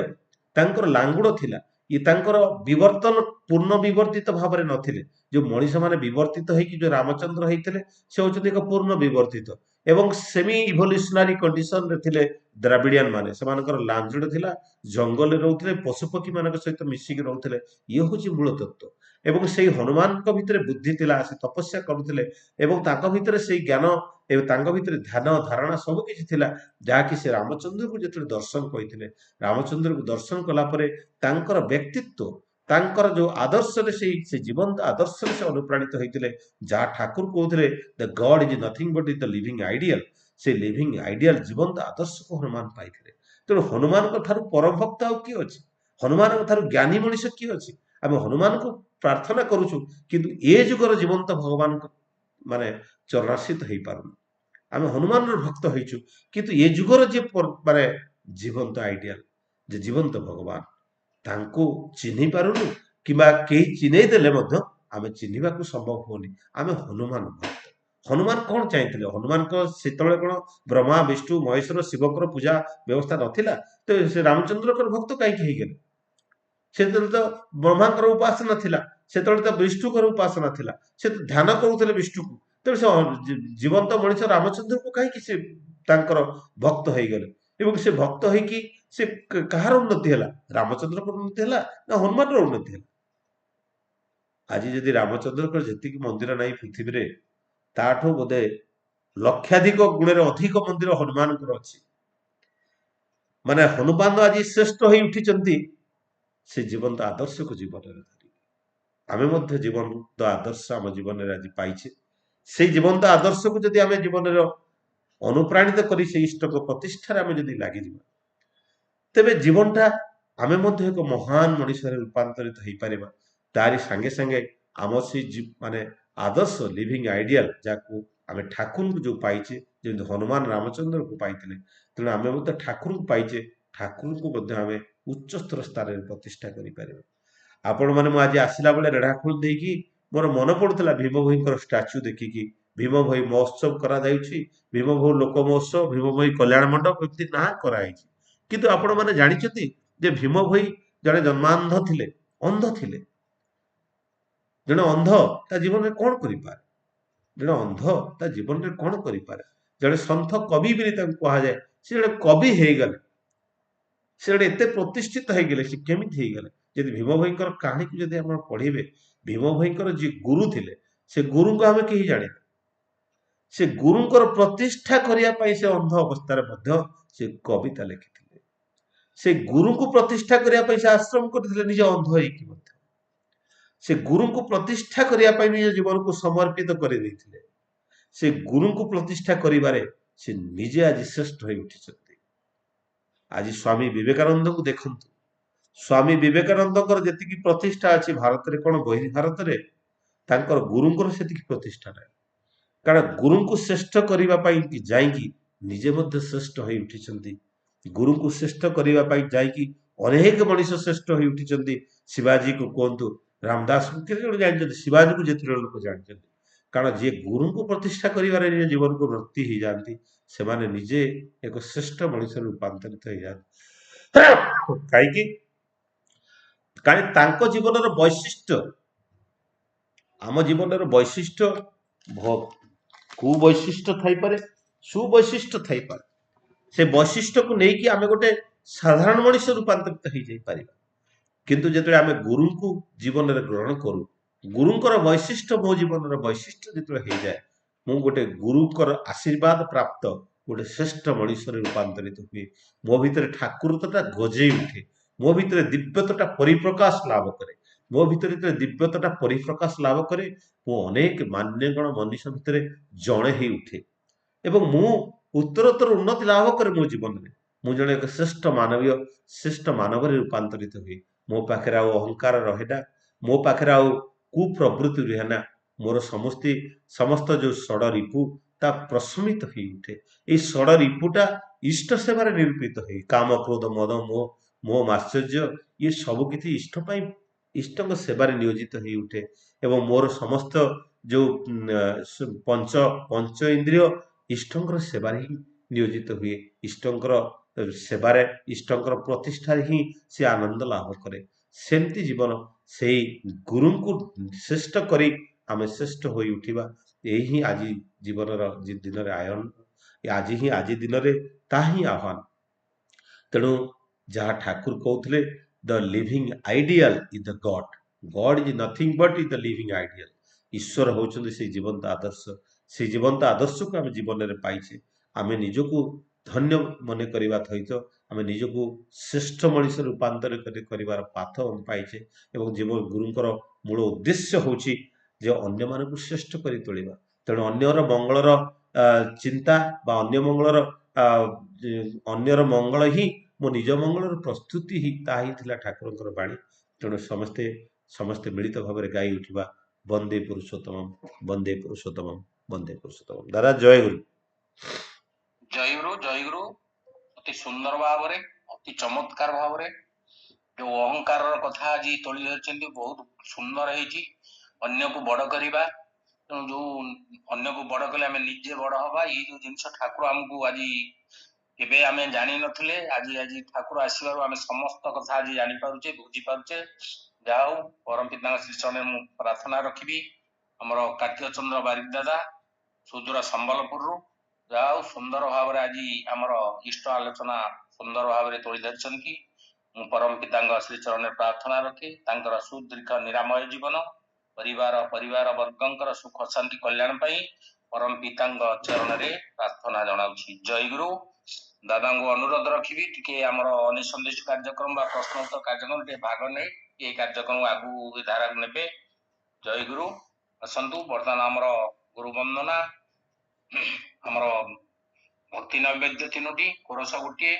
ତାଙ୍କର ଲାଙ୍ଗୁଡ ଥିଲା। ଇଏ ତାଙ୍କର ବିବର୍ତ୍ତନ ପୂର୍ଣ୍ଣ ବିବର୍ତ୍ତିତ ଭାବରେ ନଥିଲେ। ଯୋଉ ମଣିଷ ମାନେ ବିବର୍ତ୍ତିତ ହେଇକି ଯୋଉ ରାମଚନ୍ଦ୍ର ହେଇଥିଲେ, ସେ ହଉଛନ୍ତି ଏକ ପୂର୍ଣ୍ଣ ବିବର୍ତ୍ତିତ ଏବଂ ସେମି ଇଭଲ୍ୟୁସନାରୀ କଣ୍ଡିସନରେ ଥିଲେ ଦ୍ରାବିଡିଆନ ମାନେ। ସେମାନଙ୍କର ଲାଞ୍ଜୁଡ ଥିଲା, ଜଙ୍ଗଲରେ ରହୁଥିଲେ, ପଶୁପକ୍ଷୀ ମାନଙ୍କ ସହିତ ମିଶିକି ରହୁଥିଲେ। ଇଏ ହଉଛି ମୂଳ ତତ୍ତ୍ୱ। ଏବଂ ସେଇ ହନୁମାନଙ୍କ ଭିତରେ ବୁଦ୍ଧି ଥିଲା, ସେ ତପସ୍ୟା କରୁଥିଲେ ଏବଂ ତାଙ୍କ ଭିତରେ ସେଇ ଜ୍ଞାନ ଏବଂ ତାଙ୍କ ଭିତରେ ଧ୍ୟାନ ଧାରଣା ସବୁ କିଛି ଥିଲା, ଯାହାକି ସେ ରାମଚନ୍ଦ୍ରଙ୍କୁ ଯେତେବେଳେ ଦର୍ଶନ କହିଥିଲେ, ରାମଚନ୍ଦ୍ରଙ୍କୁ ଦର୍ଶନ କଲା ପରେ ତାଙ୍କର ବ୍ୟକ୍ତିତ୍ୱ, ତାଙ୍କର ଯୋଉ ଆଦର୍ଶରେ ସେ ଜୀବନ୍ତ ଆଦର୍ଶରେ ସେ ଅନୁପ୍ରାଣିତ ହେଇଥିଲେ, ଯାହା ଠାକୁର କହୁଥିଲେ the God is nothing but is the living ideal. ସେ ଲିଭିଂ ଆଇଡିଆଲ ଜୀବନ୍ତ ଆଦର୍ଶକୁ ହନୁମାନ ପାଇଥିଲେ। ତେଣୁ ହନୁମାନଙ୍କ ଠାରୁ ପରମ ଭକ୍ତ ଆଉ କିଏ ଅଛି? ହନୁମାନଙ୍କ ଠାରୁ ଜ୍ଞାନୀ ମଣିଷ କିଏ ଅଛି? ଆମେ ହନୁମାନଙ୍କୁ ପ୍ରାର୍ଥନା କରୁଛୁ, କିନ୍ତୁ ଏ ଯୁଗର ଜୀବନ୍ତ ଭଗବାନଙ୍କ ମାନେ ଚରଣାଶ୍ରିତ ହେଇପାରୁନୁ। ଆମେ ହନୁମାନର ଭକ୍ତ ହେଇଛୁ, କିନ୍ତୁ ଏ ଯୁଗର ଯିଏ ମାନେ ଜୀବନ୍ତ ଆଇଡିଆଲ, ଯେ ଜୀବନ୍ତ ଭଗବାନ, ତାଙ୍କୁ ଚିହ୍ନି ପାରୁନୁ, କିମ୍ବା କେହି ଚିହ୍ନେଇ ଦେଲେ ମଧ୍ୟ ଆମେ ଚିହ୍ନିବାକୁ ସମ୍ଭବ ହଉନି। ଆମେ ହନୁମାନ ଭକ୍ତ। ହନୁମାନ କଣ ଚାହିଁଥିଲେ? ହନୁମାନଙ୍କ ସେତେବେଳେ କଣ ବ୍ରହ୍ମା, ବିଷ୍ଣୁ, ମହେଶ୍ୱର, ଶିବଙ୍କର ପୂଜା ବ୍ୟବସ୍ଥା ନଥିଲା? ତ ସେ ରାମଚନ୍ଦ୍ରଙ୍କର ଭକ୍ତ କାହିଁକି ହେଇଗଲେ? ସେତେବେଳେ ତ ବ୍ରହ୍ମାଙ୍କର ଉପାସନା ଥିଲା, ସେତେବେଳେ ତ ବିଷ୍ଣୁଙ୍କର ଉପାସନା ଥିଲା, ସେ ତ ଧ୍ୟାନ କରୁଥିଲେ ବିଷ୍ଣୁକୁ। ତେଣୁ ସେ ଜୀବନ୍ତ ମଣିଷ ରାମଚନ୍ଦ୍ରକୁ କାହିଁକି ସେ ତାଙ୍କର ଭକ୍ତ ହେଇଗଲେ? ଏବଂ ସେ ଭକ୍ତ ହେଇକି ସେ କାହାର ଉନ୍ନତି ହେଲା? ରାମଚନ୍ଦ୍ରଙ୍କର ଉନ୍ନତି ହେଲା ନା ହନୁମାନର ଉନ୍ନତି ହେଲା? ଆଜି ଯଦି ରାମଚନ୍ଦ୍ରଙ୍କର ଯେତିକି ମନ୍ଦିର ନାହିଁ ପୃଥିବୀରେ, ତାଠୁ ବୋଧେ ଲକ୍ଷାଧିକ ଗୁଣରେ ଅଧିକ ମନ୍ଦିର ହନୁମାନଙ୍କର ଅଛି। ମାନେ ହନୁମାନ ଆଜି ଶ୍ରେଷ୍ଠ ହେଇ ଉଠିଛନ୍ତି ସେ ଜୀବନ୍ତ ଆଦର୍ଶକୁ ଜୀବନରେ ଧରି। ଆମେ ମଧ୍ୟ ଜୀବନ୍ତ ଆଦର୍ଶ ଆମ ଜୀବନରେ ଆଜି ପାଇଛେ। ସେଇ ଜୀବନ୍ତ ଆଦର୍ଶକୁ ଯଦି ଆମେ ଜୀବନରେ ଅନୁପ୍ରାଣିତ କରି ସେଇ ଇଷ୍ଟକ ପ୍ରତିଷ୍ଠାରେ ଆମେ ଯଦି ଲାଗିଯିବା, ତେବେ ଜୀବନଟା ଆମେ ମଧ୍ୟ ଏକ ମହାନ ମଣିଷରେ ରୂପାନ୍ତରିତ ହେଇପାରିବା। ତାରି ସାଙ୍ଗେ ସାଙ୍ଗେ ଆମ ସେଇ ମାନେ ଆଦର୍ଶ ଲିଭିଂ ଆଇଡିଆଲ, ଯାହାକୁ ଆମେ ଠାକୁରଙ୍କୁ ଯୋଉ ପାଇଛେ, ଯେମିତି ହନୁମାନ ରାମଚନ୍ଦ୍ରଙ୍କୁ ପାଇଥିଲେ, ତେଣୁ ଆମେ ମଧ୍ୟ ଠାକୁରଙ୍କୁ ପାଇଛେ, ଠାକୁରଙ୍କୁ ମଧ୍ୟ ଆମେ ଉଚ୍ଚସ୍ତର ସ୍ଥାନରେ ପ୍ରତିଷ୍ଠା କରିପାରିବା। ଆପଣମାନେ, ମୁଁ ଆଜି ଆସିଲା ବେଳେ ରେଢାଖୋଲ ଦେଇକି ମୋର ମନେ ପଡୁଥିଲା ଭୀମ ଭୋଇଙ୍କର ଷ୍ଟାଚ୍ୟୁ ଦେଖିକି। ଭୀମ ଭୋଇ ମହୋତ୍ସବ କରାଯାଉଛି, ଭୀମ ଭୋଇ ଲୋକ ମହୋତ୍ସବ, ଭୀମ ଭୋଇ କଲ୍ୟାଣ ମଣ୍ଡପ, ଏମିତି ନାଁ କରାଯାଇଛି। କିନ୍ତୁ ଆପଣମାନେ ଜାଣିଛନ୍ତି ଯେ ଭୀମ ଭୋଇ ଜଣେ ଜନ୍ମାନ୍ଧ ଥିଲେ, ଅନ୍ଧ ଥିଲେ। ଜଣେ ଅନ୍ଧ ତା ଜୀବନରେ କଣ କରିପାରେ? ଜଣେ ଅନ୍ଧ ତା ଜୀବନରେ କଣ କରିପାରେ? ଜଣେ ସନ୍ଥ କବି ବୋଲି ତାଙ୍କୁ କୁହାଯାଏ, ସେ ଜଣେ କବି ହେଇଗଲେ। ସେ ଗୋଟେ ଏତେ ପ୍ରତିଷ୍ଠିତ ହେଇଗଲେ, ସେ କେମିତି ହେଇଗଲେ? ଯଦି ଭୀମ ଭୋଇଙ୍କର କାହାଣୀକୁ ଯଦି ଆପଣ ପଢିବେ, ଭୀମ ଭୋଇଙ୍କର ଯିଏ ଗୁରୁ ଥିଲେ, ସେ ଗୁରୁଙ୍କୁ ଆମେ କେହି ଜାଣିନେ। ସେ ଗୁରୁଙ୍କର ପ୍ରତିଷ୍ଠା କରିବା ପାଇଁ ସେ ଅନ୍ଧ ଅବସ୍ଥାରେ ମଧ୍ୟ ସେ କବିତା ଲେଖିଥିଲେ। ସେ ଗୁରୁଙ୍କୁ ପ୍ରତିଷ୍ଠା କରିବା ପାଇଁ ସେ ଆଶ୍ରମ କରିଥିଲେ, ନିଜ ଅନ୍ଧ ହେଇକି ମଧ୍ୟ। ସେ ଗୁରୁଙ୍କୁ ପ୍ରତିଷ୍ଠା କରିବା ପାଇଁ ନିଜ ଜୀବନକୁ ସମର୍ପିତ କରିଦେଇଥିଲେ। ସେ ଗୁରୁଙ୍କୁ ପ୍ରତିଷ୍ଠା କରିବାରେ ସେ ନିଜେ ଆଜି ଶ୍ରେଷ୍ଠ ହୋଇ ଉଠିଛନ୍ତି। ଆଜି ସ୍ୱାମୀ ବିବେକାନନ୍ଦଙ୍କୁ ଦେଖନ୍ତୁ। ସ୍ୱାମୀ ବିବେକାନନ୍ଦଙ୍କର ଯେତିକି ପ୍ରତିଷ୍ଠା ଅଛି ଭାରତରେ, କଣ ବହି ଭାରତରେ? ତାଙ୍କର ଗୁରୁଙ୍କର ସେତିକି ପ୍ରତିଷ୍ଠା ନାହିଁ। କାରଣ ଗୁରୁଙ୍କୁ ଶ୍ରେଷ୍ଠ କରିବା ପାଇଁ ଯାଇକି ନିଜେ ମଧ୍ୟ ଶ୍ରେଷ୍ଠ ହୋଇ ଉଠିଛନ୍ତି। ଗୁରୁଙ୍କୁ ଶ୍ରେଷ୍ଠ କରିବା ପାଇଁ ଯାଇକି ଅନେକ ମଣିଷ ଶ୍ରେଷ୍ଠ ହୋଇ ଉଠିଛନ୍ତି। ଶିବାଜୀକୁ କୁହନ୍ତୁ, ରାମଦାସଙ୍କୁ କେତେ ଜଣ ଜାଣିଛନ୍ତି, ଶିବାଜୀକୁ ଯେତେ ଜଣ ଲୋକ ଜାଣିଛନ୍ତି। କାରଣ ଯିଏ ଗୁରୁଙ୍କୁ ପ୍ରତିଷ୍ଠା କରିବାରେ ନିଜ ଜୀବନକୁ ବ୍ରତୀ ହେଇଯାଆନ୍ତି, ସେମାନେ ନିଜେ ଏକ ଶ୍ରେଷ୍ଠ ମଣିଷରେ ରୂପାନ୍ତରିତ ହେଇଯାଆନ୍ତି। କାହିଁକି? କାରଣ ତାଙ୍କ ଜୀବନର ବୈଶିଷ୍ଟ୍ୟ, ଆମ ଜୀବନର ବୈଶିଷ୍ଟ୍ୟ କୁବୈଶିଷ୍ଟ୍ୟ ଥାଇପାରେ, ସୁବୈଶିଷ୍ଟ୍ୟ ଥାଇପାରେ। ସେ ବୈଶିଷ୍ଟ୍ୟକୁ ନେଇକି ଆମେ ଗୋଟେ ସାଧାରଣ ମଣିଷ ରୂପାନ୍ତରିତ ହେଇଯାଇପାରିବା। କିନ୍ତୁ ଯେତେବେଳେ ଆମେ ଗୁରୁଙ୍କୁ ଜୀବନରେ ଗ୍ରହଣ କରୁ, ଗୁରୁଙ୍କର ବୈଶିଷ୍ଟ୍ୟ ମୋ ଜୀବନର ବୈଶିଷ୍ଟ୍ୟ ଯେତେବେଳେ ହେଇଯାଏ, ମୁଁ ଗୋଟେ ଗୁରୁଙ୍କର ଆଶୀର୍ବାଦ ପ୍ରାପ୍ତ ଗୋଟେ ଶ୍ରେଷ୍ଠ ମଣିଷରେ ରୂପାନ୍ତରିତ ହୁଏ। ମୋ ଭିତରେ ଠାକୁରତା ଗଜେଇ ଉଠେ, ମୋ ଭିତରେ ଦିବ୍ୟତାଟା ପରିପ୍ରକାଶ ଲାଭ କରେ। ମୋ ଭିତରେ ଯେତେବେଳେ ଦିବ୍ୟତାଟା ପରିପ୍ରକାଶ ଲାଭ କରେ, ମୁଁ ଅନେକ ମାନ୍ୟଗଣ ମନୀଷ ଭିତରେ ଜଣେ ହେଇ ଉଠେ ଏବଂ ମୁଁ ଉତ୍ତରୋତ୍ତର ଉନ୍ନତି ଲାଭ କରେ ମୋ ଜୀବନରେ। ମୁଁ ଜଣେ ଏକ ଶ୍ରେଷ୍ଠ ମାନବରେ ରୂପାନ୍ତରିତ ହୁଏ। ମୋ ପାଖରେ ଆଉ ଅହଙ୍କାର ରହେ ନା, ମୋ ପାଖରେ ଆଉ କୁପ୍ରବୃତ୍ତି ରୁହେ ନା। ମୋର ସମସ୍ତ ଯୋଉ ଷଡ଼ ରିପୁ ତା ପ୍ରଶମିତ ହେଇ ଉଠେ। ଏଇ ଷଡ଼ ରିପୁଟା ଇଷ୍ଟ ସେବାରେ ନିରୂପିତ ହେଇ, କାମ କ୍ରୋଧ ମଦ ମୋହ ମାଶ୍ଚର୍ଯ୍ୟ, ଇଏ ସବୁ କିଛି ଇଷ୍ଟ ପାଇଁ, ଇଷ୍ଟଙ୍କ ସେବାରେ ନିୟୋଜିତ ହେଇ ଉଠେ। ଏବଂ ମୋର ସମସ୍ତ ଯୋଉ ପଞ୍ଚ ଇନ୍ଦ୍ରିୟ ଇଷ୍ଟଙ୍କର ସେବାରେ ହିଁ ନିୟୋଜିତ ହୁଏ। ଇଷ୍ଟଙ୍କର ସେବାରେ, ଇଷ୍ଟଙ୍କର ପ୍ରତିଷ୍ଠାରେ ହିଁ ସେ ଆନନ୍ଦ ଲାଭ କରେ। ସେମିତି ଜୀବନ, ସେଇ ଗୁରୁଙ୍କୁ ଶ୍ରେଷ୍ଠ କରି ଆମେ ଶ୍ରେଷ୍ଠ ହୋଇ ଉଠିବା। ଏହି ହିଁ ଆଜି ଜୀବନର ଦିନରେ ଆଜି ଦିନରେ ତାହା ହିଁ ଆହ୍ୱାନ। ତେଣୁ ଯାହା ଠାକୁର କହୁଥିଲେ, the living ideal is the God, God is nothing but is the living ideal. ଈଶ୍ୱର ହଉଛନ୍ତି ସେଇ ଜୀବନ୍ତ ଆଦର୍ଶ। ସେଇ ଜୀବନ୍ତ ଆଦର୍ଶକୁ ଆମେ ଜୀବନରେ ପାଇଛେ। ଆମେ ନିଜକୁ ଧନ୍ୟ ମନେ କରିବା ସହିତ ଆମେ ନିଜକୁ ଶ୍ରେଷ୍ଠ ମଣିଷ ରୂପାନ୍ତର କରିବାର ପାଥ ପାଇଛେ। ଏବଂ ଗୁରୁଙ୍କର ମୂଳ ଉଦ୍ଦେଶ୍ୟ ହଉଛି ଯେ ଅନ୍ୟମାନଙ୍କୁ ଶ୍ରେଷ୍ଠ କରି ତୋଳିବା। ତେଣୁ ଅନ୍ୟର ମଙ୍ଗଳର ଚିନ୍ତା ବା ଅନ୍ୟର ମଙ୍ଗଳ ହିଁ ମୋ ନିଜ ମଙ୍ଗଳର ପ୍ରସ୍ତୁତି ହିଁ, ତାହା ହିଁ ଥିଲା ଠାକୁରଙ୍କର ବାଣୀ। ତେଣୁ ସମସ୍ତେ ମିଳିତ ଭାବରେ ଗାଇ ଉଠିବା, ବନ୍ଦେ ପୁରୁଷୋତ୍ତମମ୍, ବନ୍ଦେ ପୁରୁଷୋତ୍ତମମ୍, ବନ୍ଦେ ପୁରୁଷୋତ୍ତମମ୍। ଦାଦା ଜୟ ଗୁରୁ। ଜୟ ଗୁରୁ। ଅତି ସୁନ୍ଦର ଭାବରେ, ଅତି ଚମତ୍କାର ଭାବରେ ଯୋଉ ଅହଙ୍କାରର କଥା ଆଜି ତୋଳି ଧରିଛନ୍ତି, ବହୁତ ସୁନ୍ଦର ହେଇଛି। ଅନ୍ୟକୁ ବଡ କରିବା, ତେଣୁ ଯୋଉ ଅନ୍ୟକୁ ବଡ କଲେ ଆମେ ନିଜେ ବଡ ହବା, ଏଇ ଯୋଉ ଜିନିଷ ଠାକୁର ଆମକୁ ଆଜି କେବେ ଆମେ ଜାଣିନଥିଲେ, ଆଜି ଠାକୁର ଆସିବାରୁ ଆମେ ସମସ୍ତ କଥା ଆଜି ଜାଣିପାରୁଛେ, ବୁଝିପାରୁଛେ। ଯାହା ହଉ, ପରମ ପିତାଙ୍କ ଶ୍ରୀ ଚରଣରେ ମୁଁ ପ୍ରାର୍ଥନା ରଖିବି। ଆମର କାର୍ତ୍ତିକ ଚନ୍ଦ୍ର ବାରିକ ଦାଦା ସୁଦୂର ସମ୍ବଲପୁରରୁ, ଯାହା ହଉ ସୁନ୍ଦର ଭାବରେ ଆଜି ଆମର ଇଷ୍ଟ ଆଲୋଚନା ସୁନ୍ଦର ଭାବରେ ତୋଳି ଧରିଛନ୍ତି। ମୁଁ ପରମ ପିତାଙ୍କ ଶ୍ରୀ ଚରଣରେ ପ୍ରାର୍ଥନା ରଖି ତାଙ୍କର ସୁଦୀର୍ଘ ନିରାମୟ ଜୀବନ, ପରିବାର ବର୍ଗଙ୍କର ସୁଖ ଶାନ୍ତି କଲ୍ୟାଣ ପାଇଁ ପରମ ପିତାଙ୍କ ଚରଣରେ ପ୍ରାର୍ଥନା ଜଣାଉଛି। ଜୟ ଗୁରୁ। ଦାଦାଙ୍କୁ ଅନୁରୋଧ ରଖିବି, ଟିକେ ଆମର ଅନିସନ୍ଦିଷ୍ଟ କାର୍ଯ୍ୟକ୍ରମ ବା ପ୍ରଶ୍ନୋତ୍ତର କାର୍ଯ୍ୟକ୍ରମ ଟିକେ ଭାଗ ନେଇ ଏ କାର୍ଯ୍ୟକ୍ରମ ଆଗକୁ ଧାରାକୁ ନେବେ। ଜୟ ଗୁରୁ। ଆସନ୍ତୁ, ବର୍ତ୍ତମାନ ଆମର ଗୁରୁ ବନ୍ଦନା, ଆମର ଭକ୍ତି ନୈବେଦ୍ୟ 3ଟି, କୋରସ ଗୋଟିଏ।